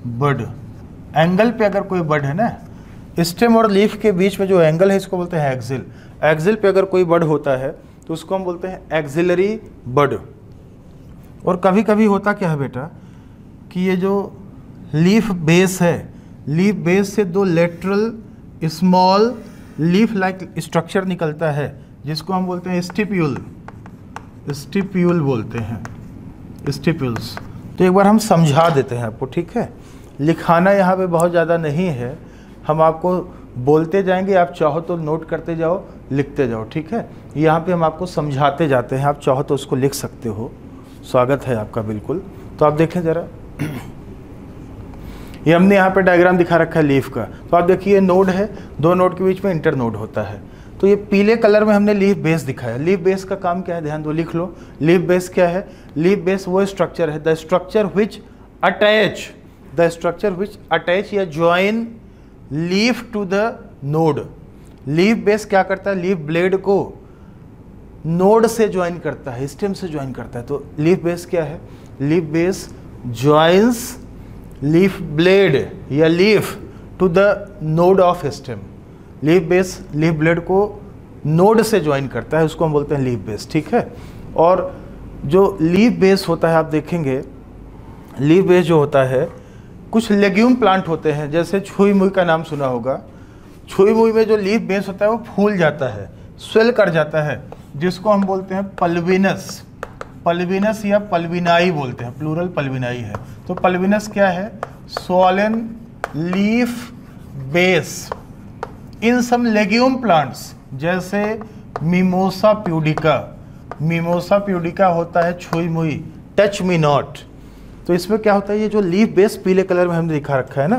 बड। एंगल पे अगर कोई बड है ना, स्टेम और लीफ के बीच में जो एंगल है इसको बोलते हैं एक्सिल। एक्सिल पे अगर कोई बड होता है तो उसको हम बोलते हैं एक्सिलरी बड। और कभी कभी होता क्या है बेटा कि ये जो लीफ बेस है, लीफ बेस से 2 lateral small leaf like structure निकलता है, जिसको हम बोलते हैं स्टिप्यूल, स्टिप्यूल बोलते हैं, स्टिप्यूल्स। तो एक बार हम समझा देते हैं आपको, ठीक है? लिखाना यहाँ पे बहुत ज़्यादा नहीं है, हम आपको बोलते जाएंगे, आप चाहो तो नोट करते जाओ, लिखते जाओ, ठीक है? यहाँ पे हम आपको समझाते जाते हैं, आप चाहो तो उसको लिख सकते हो। स्वागत है आपका, बिल्कुल। तो आप देखें ज़रा, ये हमने यहाँ पे डायग्राम दिखा रखा है लीफ का। तो आप देखिए नोड है, 2 नोड के बीच में इंटर नोड होता है। तो ये पीले कलर में हमने लीफ बेस दिखाया। लीफ बेस का काम क्या है, ध्यान दो, लिख लो। लीफ बेस क्या है? लीफ बेस वो स्ट्रक्चर है, द स्ट्रक्चर विच अटैच या join leaf to the node. Leaf base क्या करता है? लीफ ब्लेड को नोड से ज्वाइन करता है, स्टेम से ज्वाइन करता है। तो लीफ बेस क्या है? Leaf base joins leaf blade या leaf to the node of stem. Leaf base leaf blade को नोड से ज्वाइन करता है, उसको हम बोलते हैं लीफ बेस, ठीक है। और जो लीफ बेस होता है, आप देखेंगे लीफ बेस जो होता है, कुछ लेग्यूम प्लांट होते हैं, जैसे छुई मुई का नाम सुना होगा। छुई मुई में जो लीफ बेस होता है वो फूल जाता है, स्वेल कर जाता है, जिसको हम बोलते हैं पल्विनस। पल्विनस या पल्विनाई बोलते हैं, प्लूरल पल्विनाई है। तो पल्विनस क्या है? Swollen leaf base in some legume plants, जैसे मिमोसा प्यूडिका। मिमोसा प्यूडिका होता है छुई मुई, टच मी नॉट। तो इसमें क्या होता है, ये जो लीफ बेस पीले कलर में हमने दिखा रखा है ना,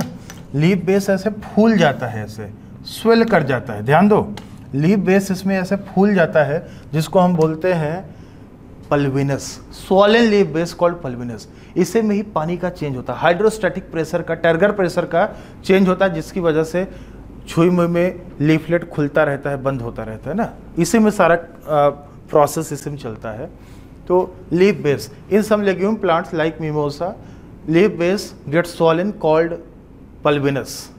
लीफ बेस ऐसे फूल जाता है, ऐसे स्वेल कर जाता है। ध्यान दो, लीफ बेस इसमें ऐसे फूल जाता है, जिसको हम बोलते हैं pulvinus. Swollen leaf base called pulvinus. इसे में ही पानी का चेंज होता है, हाइड्रोस्टैटिक प्रेशर का, टर्गर प्रेशर का चेंज होता है, जिसकी वजह से छुई मुई में लीफलेट खुलता रहता है, बंद होता रहता है ना। इसी में सारा प्रोसेस इसी में चलता है। तो leaf base in some legume plants like Mimosa, leaf base get swollen called pulvinus.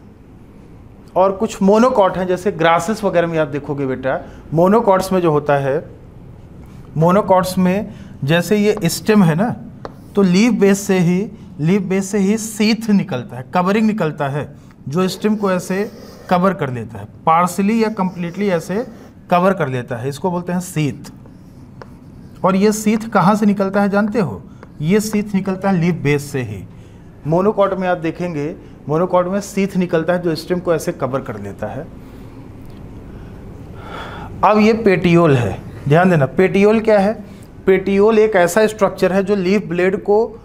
और कुछ मोनोकॉट हैं, जैसे ग्रासेस वगैरह में आप देखोगे बेटा, मोनोकॉट्स में जो होता है, मोनोकॉट्स में जैसे ये स्टेम है ना, तो लीफ बेस से ही सीथ निकलता है, कवरिंग निकलता है, जो स्टेम को ऐसे कवर कर लेता है, पार्शली या कंप्लीटली ऐसे कवर कर लेता है, इसको बोलते हैं सीथ। और ये सीथ कहाँ से निकलता है जानते हो? ये सीथ निकलता है लीफ बेस से ही। मोनोकॉट में आप देखेंगे, मोनोकॉट में सीथ निकलता है जो स्टेम को ऐसे कवर कर लेता है। अब ये पेटियोल है, ध्यान देना। पेटियोल क्या है? पेटियोल एक ऐसा स्ट्रक्चर है जो लीफ ब्लेड को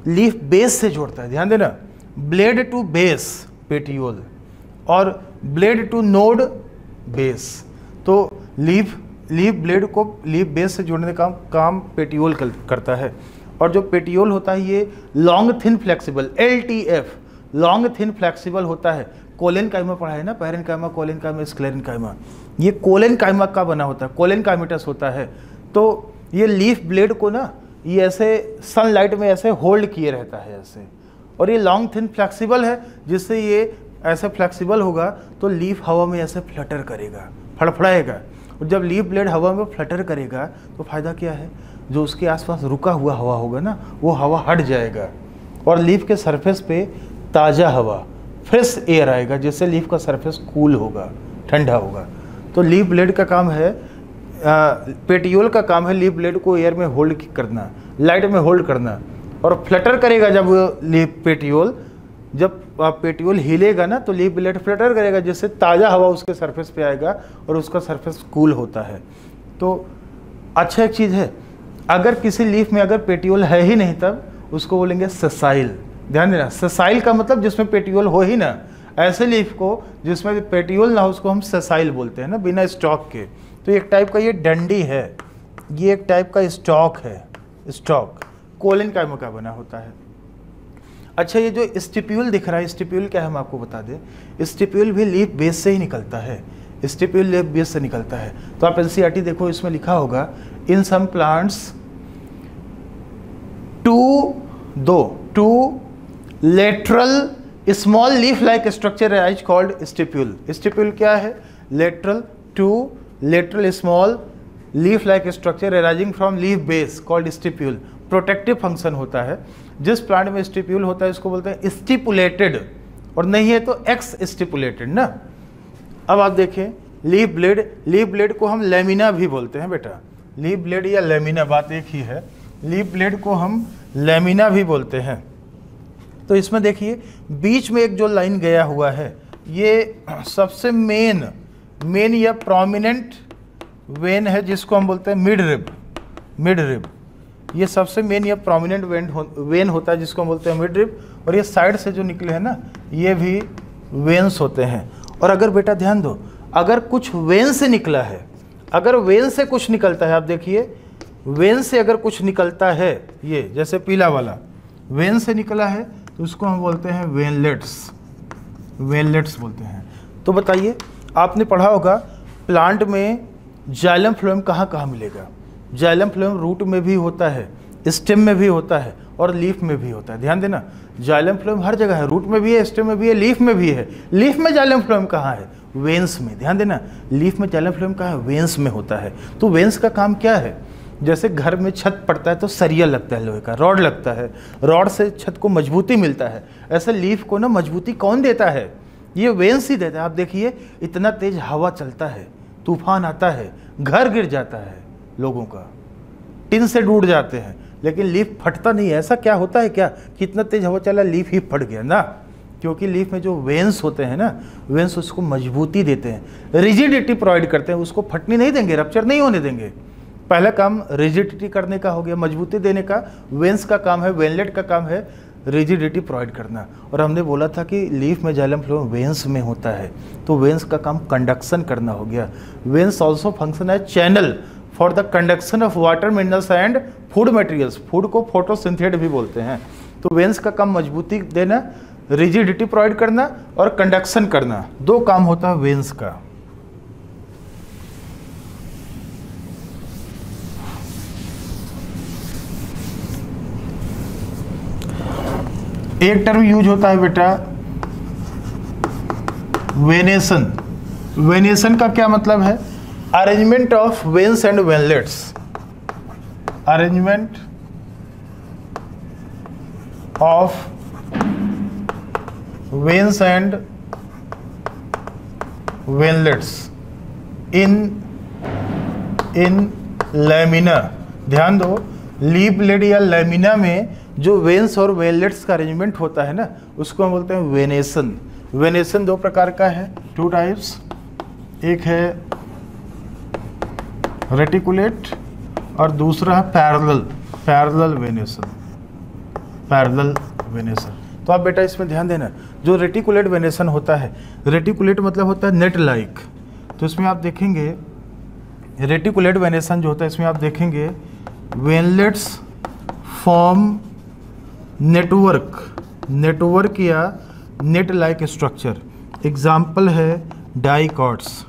लीफ बेस से जोड़ता है, ध्यान देना, ब्लेड टू बेस पेटियोल, और ब्लेड टू नोड बेस। तो लीफ ब्लेड को लीफ बेस से जोड़ने का काम पेटियोल करता है। और जो पेटियोल होता है ये long thin flexible, LTF, long thin flexible होता है। कोलेनकाइमा पढ़ा है ना, पैरेन्काइमा, कोलेनकाइमा, स्क्लेरेन्काइमा, ये कोलेनकाइमा का बना होता है, कोलेनकाइमेटस होता है। तो ये लीफ ब्लेड को ना ये ऐसे सनलाइट में ऐसे होल्ड किए रहता है ऐसे, और ये लॉन्ग थिन फ्लेक्सिबल है, जिससे ये ऐसे फ्लेक्सिबल होगा तो लीफ हवा में ऐसे फ्लटर करेगा, फड़फड़ाएगा। और जब लीफ ब्लेड हवा में फ्लटर करेगा तो फायदा क्या है? जो उसके आसपास रुका हुआ हवा होगा ना, वो हवा हट जाएगा और लीफ के सरफेस पे ताज़ा हवा, फ्रेश एयर आएगा, जिससे लीफ का सरफेस कूल होगा, ठंडा होगा। तो लीफ ब्लेड का काम है, पेटियोल का काम है लीफ ब्लेड को एयर में होल्ड करना, लाइट में होल्ड करना, और फ्लटर करेगा जब लीफ पेटियोल, जब पेटियोल हिलेगा ना तो लीफ ब्लेड फ्लटर करेगा, जिससे ताज़ा हवा उसके सरफेस पे आएगा और उसका सरफेस कूल होता है। तो अच्छा एक चीज़ है, अगर किसी लीफ में अगर पेटियोल है ही नहीं तब उसको बोलेंगे सेसाइल। ध्यान देना, सेसाइल का मतलब जिसमें पेटियोल हो ही ना। ऐसे लीफ को जिसमें पेटियोल ना हो उसको हम सेसाइल बोलते हैं ना, बिना स्टॉक के। तो एक टाइप का ये डंडी है, ये एक टाइप का स्टॉक है, स्टॉक कोलेनकाइमा का बना होता है। अच्छा, ये जो स्टिप्यूल दिख रहा है, स्टिप्यूल क्या है हम आपको बता दें। स्टिप्यूल भी लीफ बेस से ही निकलता है, स्टिप्यूल लीफ बेस से निकलता है। तो आप NCERT देखो, इसमें लिखा होगा in some plants two lateral small leaf like structure is called stipule. Stipule क्या है? Lateral small leaf like structure arising from leaf base called stipule. Protective function होता है। जिस प्लांट में स्टिप्यूल होता है इसको बोलते हैं स्टिपुलेटेड, और नहीं है तो एक्स स्टिपुलेटेड ना। अब आप देखें लीफ ब्लेड को हम लेमिना भी बोलते हैं बेटा। लीफ ब्लेड या लेमिना बात एक ही है। लीफ ब्लेड को हम लेमिना भी बोलते हैं। तो इसमें देखिए बीच में एक जो लाइन गया हुआ है, ये सबसे मेन या प्रोमिनेंट वेन है, जिसको हम बोलते हैं मिड रिब। ये सबसे मेन या प्रोमिनेंट वेन होता है, जिसको हम बोलते हैं मिड रिब। और ये साइड से जो निकले हैं ना, ये भी वेन्स होते हैं। और अगर बेटा ध्यान दो, अगर कुछ वेन से निकला है, अगर वेन से कुछ निकलता है, आप देखिए वेन से अगर कुछ निकलता है, ये जैसे पीला वाला वेन से निकला है, तो उसको हम बोलते हैं वेनलेट्स बोलते हैं। तो बताइए, आपने पढ़ा होगा प्लांट में जाइलम फ्लोएम कहाँ कहाँ मिलेगा? जाइलम फ्लोएम रूट में भी होता है, स्टेम में भी होता है, और लीफ में भी होता है। ध्यान देना, जाइलम फ्लोएम हर जगह है, रूट में भी है, स्टेम में भी है, लीफ में भी है। लीफ में जाइलम फ्लोएम कहाँ है? वेन्स में। ध्यान देना, लीफ में जाइलम फ्लोएम कहाँ है? वेन्स में होता है। तो वेन्स का काम क्या है? जैसे घर में छत पड़ता है तो सरिया लगता है, लोहे का रॉड लगता है, रॉड से छत को मजबूती मिलता है। ऐसे लीफ को ना मजबूती कौन देता है? ये वेन्स ही देता है। आप देखिए इतना तेज हवा चलता है, तूफान आता है, घर गिर जाता है, लोगों का टिन से टूट जाते हैं, लेकिन लीफ फटता नहीं है। ऐसा क्या होता है क्या कि इतना तेज हवा चला लीफ ही फट गया ना? क्योंकि लीफ में जो वेन्स होते हैं ना, वेन्स उसको मजबूती देते हैं, रिजिडिटी प्रोवाइड करते हैं, उसको फटने नहीं देंगे, रप्चर नहीं होने देंगे। पहला काम रिजिडिटी करने का हो गया, मजबूती देने का। वेन्स का काम है, वेनलेट का काम है रिजिडिटी प्रोवाइड करना। और हमने बोला था कि लीफ में जाइलम फ्लोएम वेन्स में होता है, तो वेन्स का काम कंडक्शन करना हो गया। वेन्स ऑल्सो फंक्शन है channel for the conduction of water, minerals and food materials. Food को फोटोसिंथेट भी बोलते हैं। तो वेन्स का काम मजबूती देना, रिजिडिटी प्रोवाइड करना और कंडक्शन करना, दो काम होता है वेन्स का। एक टर्म यूज होता है बेटा वेनेसन। वेनेसन का क्या मतलब है? Arrangement of veins and veinlets, arrangement of veins and veinlets in lamina. ध्यान दो, लीफलेट या लैमिना में जो वेन्स और वेनलेट्स का अरेंजमेंट होता है ना, उसको हम बोलते हैं वेनेसन। वेनेसन दो प्रकार का है, 2 टाइप्स। एक है रेटिकुलेट और दूसरा है पैरेलल वेनेसन, पैरेलल वेनेसन। तो आप बेटा इसमें ध्यान देना, जो रेटिकुलेट वेनेसन होता है, रेटिकुलेट मतलब होता है नेट लाइक। तो इसमें आप देखेंगे रेटिकुलेट वेनेसन जो होता है, इसमें आप देखेंगे वेनलेट्स फॉर्म नेटवर्क या नेट लाइक स्ट्रक्चर। एग्जाम्पल है डाइकॉट्स।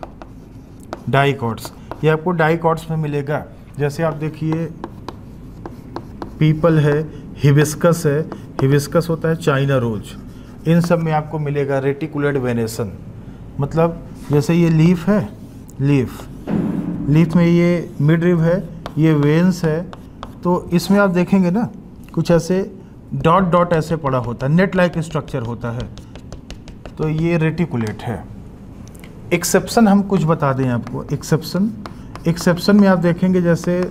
ये आपको डाइकॉट्स में मिलेगा। जैसे आप देखिए पीपल है, हिबिस्कस है, हिबिस्कस होता है चाइना रोज, इन सब में आपको मिलेगा रेटिकुलेट वेनेसन। मतलब जैसे ये लीफ है, लीफ में ये मिडरिब है, ये वेन्स है, तो इसमें आप देखेंगे ना कुछ ऐसे डॉट ऐसे पड़ा होता है, नेट लाइक स्ट्रक्चर होता है, तो ये रेटिकुलेट है। एक्सेप्शन हम कुछ बता दें आपको। एक्सेप्शन में आप देखेंगे जैसे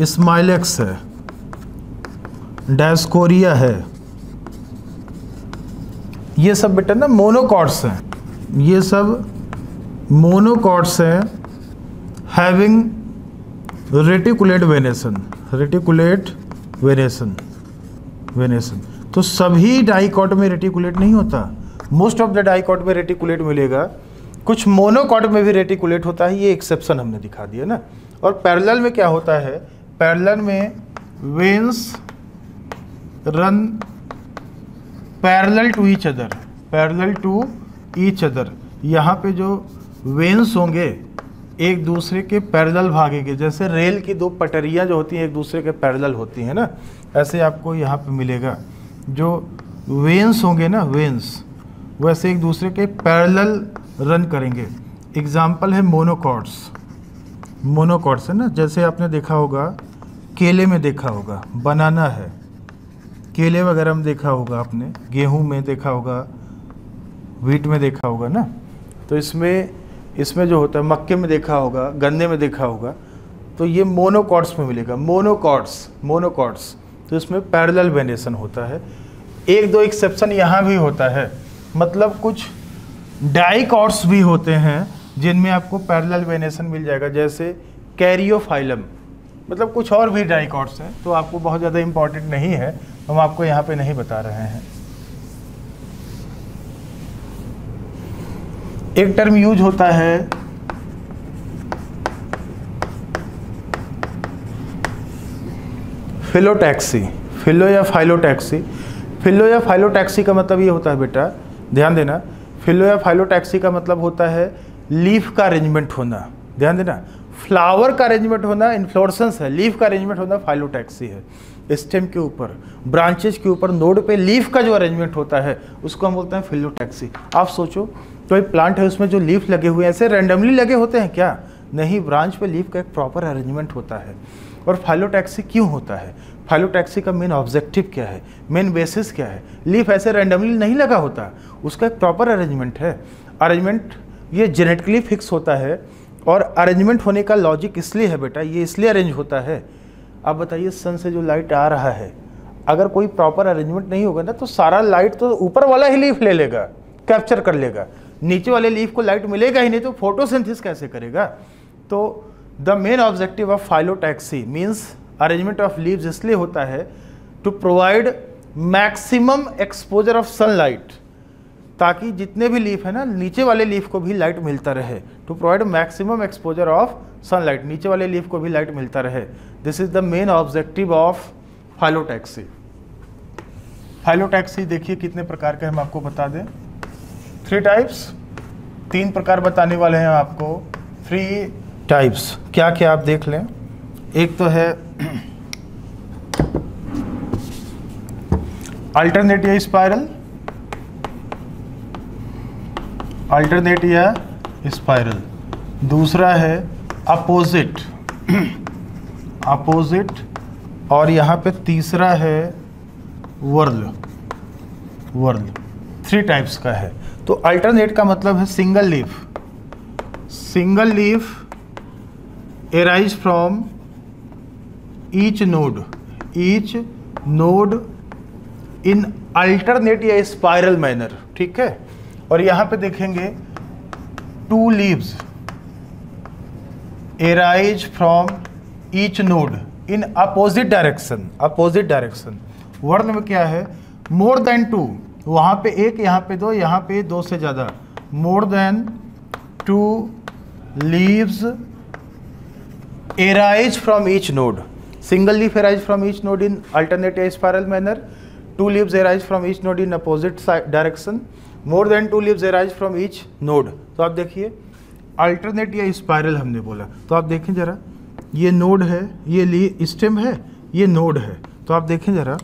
स्माइलेक्स है, डायस्कोरिया है, ये सब बेटा ना मोनोकॉट्स हैं, ये सब मोनोकॉट्स हैं हैविंग रेटिकुलेट वेनेसन। तो सभी डाइकॉट में रेटिकुलेट नहीं होता, मोस्ट ऑफ द डाइकॉट में रेटिकुलेट मिलेगा, कुछ मोनोकॉट में भी रेटिकुलेट होता है, ये एक्सेप्शन हमने दिखा दिया ना। और पैरेलल में क्या होता है? पैरेलल में veins run parallel to each other. यहाँ पे जो वेन्स होंगे एक दूसरे के पैरेलल भागेंगे, जैसे रेल की 2 पटरियाँ जो होती हैं एक दूसरे के पैरेलल होती हैं ना, ऐसे आपको यहाँ पे मिलेगा। जो वेन्स होंगे ना, वेन्स वैसे एक दूसरे के पैरेलल रन करेंगे। एग्जाम्पल है मोनोकॉट्स है ना, जैसे आपने देखा होगा केले में देखा होगा, बनाना है, केले वगैरह में देखा होगा आपने, गेहूं में देखा होगा, व्हीट में देखा होगा ना। तो इसमें जो होता है मक्के में देखा होगा, गन्ने में देखा होगा, तो ये मोनोकॉट्स में मिलेगा। मोनोकॉट्स तो इसमें पैरेलल वेनेसन होता है। 1-2 एक्सेप्शन यहाँ भी होता है, मतलब कुछ डाइकॉट्स भी होते हैं जिनमें आपको पैरेलल वेनेसन मिल जाएगा, जैसे कैरियोफाइलम, मतलब कुछ और भी डाइकॉट्स हैं, तो आपको बहुत ज़्यादा इम्पॉर्टेंट नहीं है, हम आपको यहाँ पे नहीं बता रहे हैं। एक टर्म यूज होता है फिलोटैक्सी, फिलो या फाइलोटैक्सी का मतलब ये होता है बेटा, ध्यान देना, फिलो या फाइलोटैक्सी का मतलब होता है लीफ का अरेंजमेंट होना। ध्यान देना, फ्लावर का अरेंजमेंट होना इन्फ्लोरेसेंस है, लीफ का अरेंजमेंट होना फाइलोटैक्सी है। स्टेम के ऊपर, ब्रांचेज के ऊपर, नोड पे लीफ का जो अरेंजमेंट होता है उसको हम बोलते हैं फिलोटैक्सी। आप सोचो कोई प्लांट है उसमें जो लीफ लगे हुए हैं ऐसे रैंडमली लगे होते हैं क्या? नहीं, ब्रांच पे लीफ का एक प्रॉपर अरेंजमेंट होता है। और फाइलोटैक्सी क्यों होता है? फाइलोटैक्सी का मेन ऑब्जेक्टिव क्या है, मेन बेसिस क्या है? लीफ ऐसे रैंडमली नहीं लगा होता, उसका एक प्रॉपर अरेंजमेंट है। अरेंजमेंट ये जेनेटिकली फिक्स होता है, और अरेंजमेंट होने का लॉजिक इसलिए है बेटा, ये इसलिए अरेंज होता है। आप बताइए सन से जो लाइट आ रहा है, अगर कोई प्रॉपर अरेंजमेंट नहीं होगा ना तो सारा लाइट तो ऊपर वाला ही लीफ ले लेगा, कैप्चर कर लेगा, नीचे वाले लीफ को लाइट मिलेगा ही नहीं, तो फोटोसिंथेसिस कैसे करेगा? तो the main objective of phyllotaxy means arrangement of leaves इसलिए होता है to provide maximum exposure of sunlight, ताकि जितने भी लीफ है ना नीचे वाले लीफ को भी लाइट मिलता रहे। To provide maximum exposure of sunlight, नीचे वाले लीफ को भी लाइट मिलता रहे। This is the main objective of phyllotaxy. Phyllotaxy देखिए कितने प्रकार के हम आपको बता दें, 3 टाइप्स, 3 प्रकार बताने वाले हैं आपको, 3 टाइप्स। क्या क्या आप देख लें। एक तो है अल्टरनेट या स्पाइरल, अल्टरनेट या स्पाइरल। दूसरा है अपोजिट, अपोजिट, और यहाँ पे तीसरा है वर्ल, वर्ल। 3 टाइप्स का है। तो अल्टरनेट का मतलब है single leaf, single leaf arise from each node, each node in alternate या स्पाइरल मैनर, ठीक है। और यहाँ पे देखेंगे 2 leaves arise from each node in opposite direction, opposite direction. वर्ण में क्या है, मोर देन 2, वहाँ पे 1, यहाँ पे 2, यहाँ पे 2 से ज़्यादा, more than 2 leaves arise from each node, single leaf arise from each node in alternate या spiral manner, 2 leaves arise from each node in opposite direction, more than 2 leaves arise from each node. तो आप देखिए alternate या spiral हमने बोला, तो आप देखें जरा, ये नोड है, ये स्टेम है, ये नोड है। तो आप देखें जरा,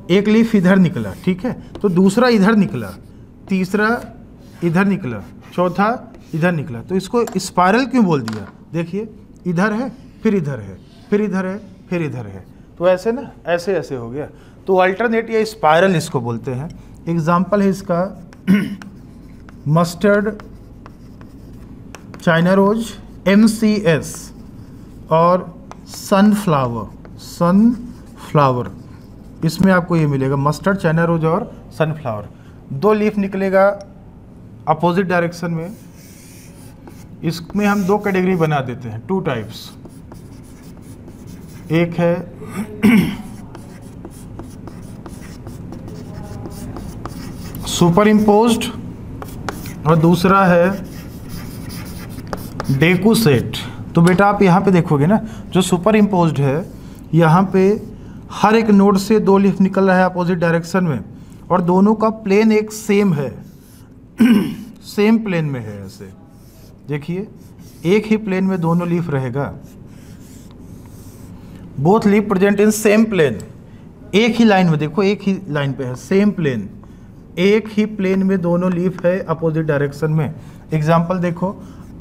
एक लीफ इधर निकला, ठीक है, तो दूसरा इधर निकला, तीसरा इधर निकला, चौथा इधर निकला। तो इसको स्पाइरल क्यों बोल दिया? देखिए इधर है, फिर इधर है, फिर इधर है, फिर इधर है, तो ऐसे ना, ऐसे ऐसे हो गया। तो अल्टरनेट या स्पाइरल इसको बोलते हैं। एग्जाम्पल है इसका मस्टर्ड, चाइना रोज, MCS और सनफ्लावर, सनफ्लावर। इसमें आपको ये मिलेगा मस्टर्ड, चाइना रोज और सनफ्लावर। 2 लीफ निकलेगा अपोजिट डायरेक्शन में। इसमें हम 2 कैटेगरी बना देते हैं, 2 टाइप्स। एक है सुपर इम्पोज्ड और दूसरा है डेकू सेट। तो बेटा आप यहाँ पे देखोगे ना, जो सुपर इम्पोज्ड है, यहाँ पे हर एक नोड से 2 लीफ निकल रहा है अपोजिट डायरेक्शन में, और दोनों का प्लेन एक सेम है सेम प्लेन में है। ऐसे देखिए, एक ही प्लेन में दोनों लीफ रहेगा। Both leaf present in same plane, एक ही लाइन में, देखो एक ही लाइन पे है, सेम प्लेन, एक ही प्लेन में दोनों लीफ है अपोजिट डायरेक्शन में। एग्जाम्पल देखो,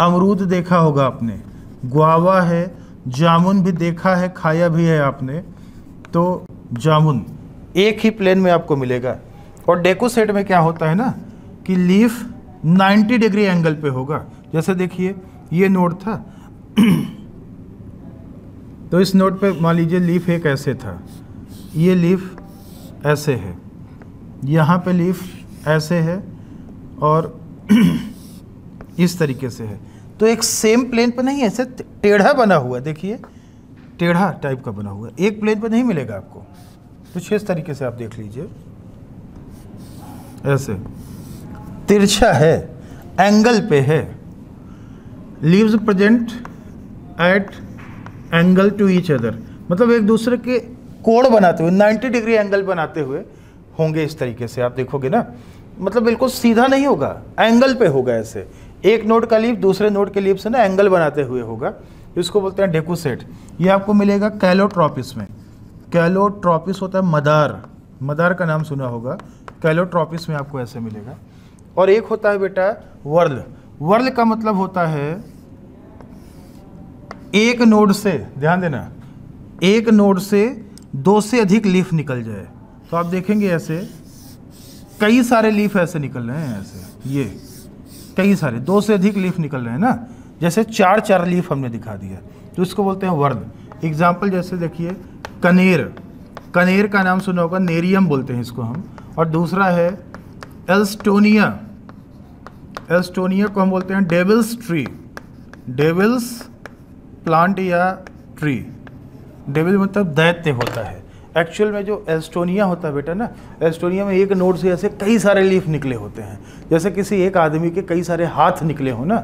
अमरूद देखा होगा आपने, गुआवा है, जामुन भी देखा है, खाया भी है आपने, तो जामुन एक ही प्लेन में आपको मिलेगा। और डेको सेट में क्या होता है ना, कि लीफ 90 डिग्री एंगल पे होगा। जैसे देखिए ये नोड था तो इस नोड पे मान लीजिए लीफ एक ऐसे था, ये लीफ ऐसे है, यहाँ पे लीफ ऐसे है और इस तरीके से है। तो एक सेम प्लेन पे नहीं, ऐसे टेढ़ा बना हुआ, देखिए टेढ़ा टाइप का बना हुआ, एक प्लेन पे नहीं मिलेगा आपको। कुछ इस तरीके से आप देख लीजिए, ऐसे तिरछा है, एंगल पे है। Leaves present at angle to each other, मतलब एक दूसरे के कोण बनाते हुए, 90 डिग्री एंगल बनाते हुए होंगे। इस तरीके से आप देखोगे ना, मतलब बिल्कुल सीधा नहीं होगा, एंगल पे होगा। ऐसे एक नोड का लीफ दूसरे नोड के लीफ से ना एंगल बनाते हुए होगा। इसको बोलते हैं डेको सेट। ये आपको मिलेगा कैलोट्रॉपिस में। कैलोट्रॉपिस होता है मदार, मदार का नाम सुना होगा, कैलोट्रॉपिस में आपको ऐसे मिलेगा। और एक होता है बेटा वर्ल। वर्ल का मतलब होता है एक नोड से, ध्यान देना, एक नोड से 2 से अधिक लीफ निकल जाए। तो आप देखेंगे ऐसे कई सारे लीफ ऐसे निकल रहे हैं, ऐसे ये कई सारे 2 से अधिक लीफ निकल रहे हैं ना, जैसे 4 लीफ हमने दिखा दिया, तो इसको बोलते हैं वर्ल। एग्जाम्पल जैसे देखिए कनेर, कनेर का नाम सुना होगा, नेरियम बोलते हैं इसको हम। और दूसरा है एल्स्टोनिया, एल्स्टोनिया को हम बोलते हैं डेविल्स ट्री, डेविल्स प्लांट या ट्री। डेविल मतलब दैत्य होता है। एक्चुअल में जो एल्स्टोनिया होता है बेटा ना, एल्स्टोनिया में एक नोड से ऐसे कई सारे लीफ निकले होते हैं। जैसे किसी एक आदमी के कई सारे हाथ निकले हो ना,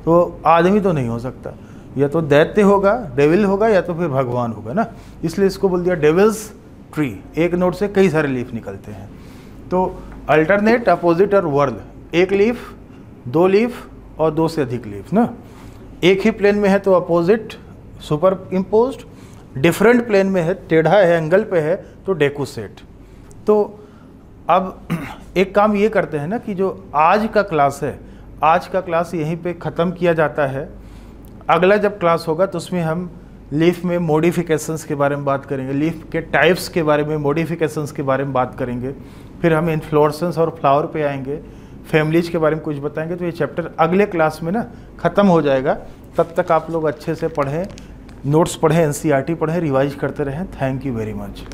तो आदमी तो नहीं हो सकता, या तो दैत्य होगा, डेविल होगा, या तो फिर भगवान होगा ना, इसलिए इसको बोल दिया डेविल्स ट्री। एक नोड से कई सारे लीफ निकलते हैं। तो अल्टरनेट, अपोजिट और वर्ल, एक लीफ, 2 लीफ और 2 से अधिक लीफ ना। एक ही प्लेन में है तो opposite, superimposed. Different plane में है, टेढ़ा है, एंगल पे है, तो डेको सेट। तो अब एक काम ये करते हैं ना कि जो आज का क्लास है, आज का क्लास यहीं पे ख़त्म किया जाता है। अगला जब क्लास होगा तो उसमें हम लीफ में मॉडिफिकेशंस के बारे में बात करेंगे, लीफ के टाइप्स के बारे में, मॉडिफिकेशंस के बारे में बात करेंगे। फिर हम इन्फ्लोरेसेंस और फ्लावर पे आएंगे, फैमिलीज के बारे में कुछ बताएंगे। तो ये चैप्टर अगले क्लास में ना ख़त्म हो जाएगा। तब तक आप लोग अच्छे से पढ़ें, नोट्स पढ़ें, NCERT पढ़ें, रिवाइज करते रहें। Thank you very much.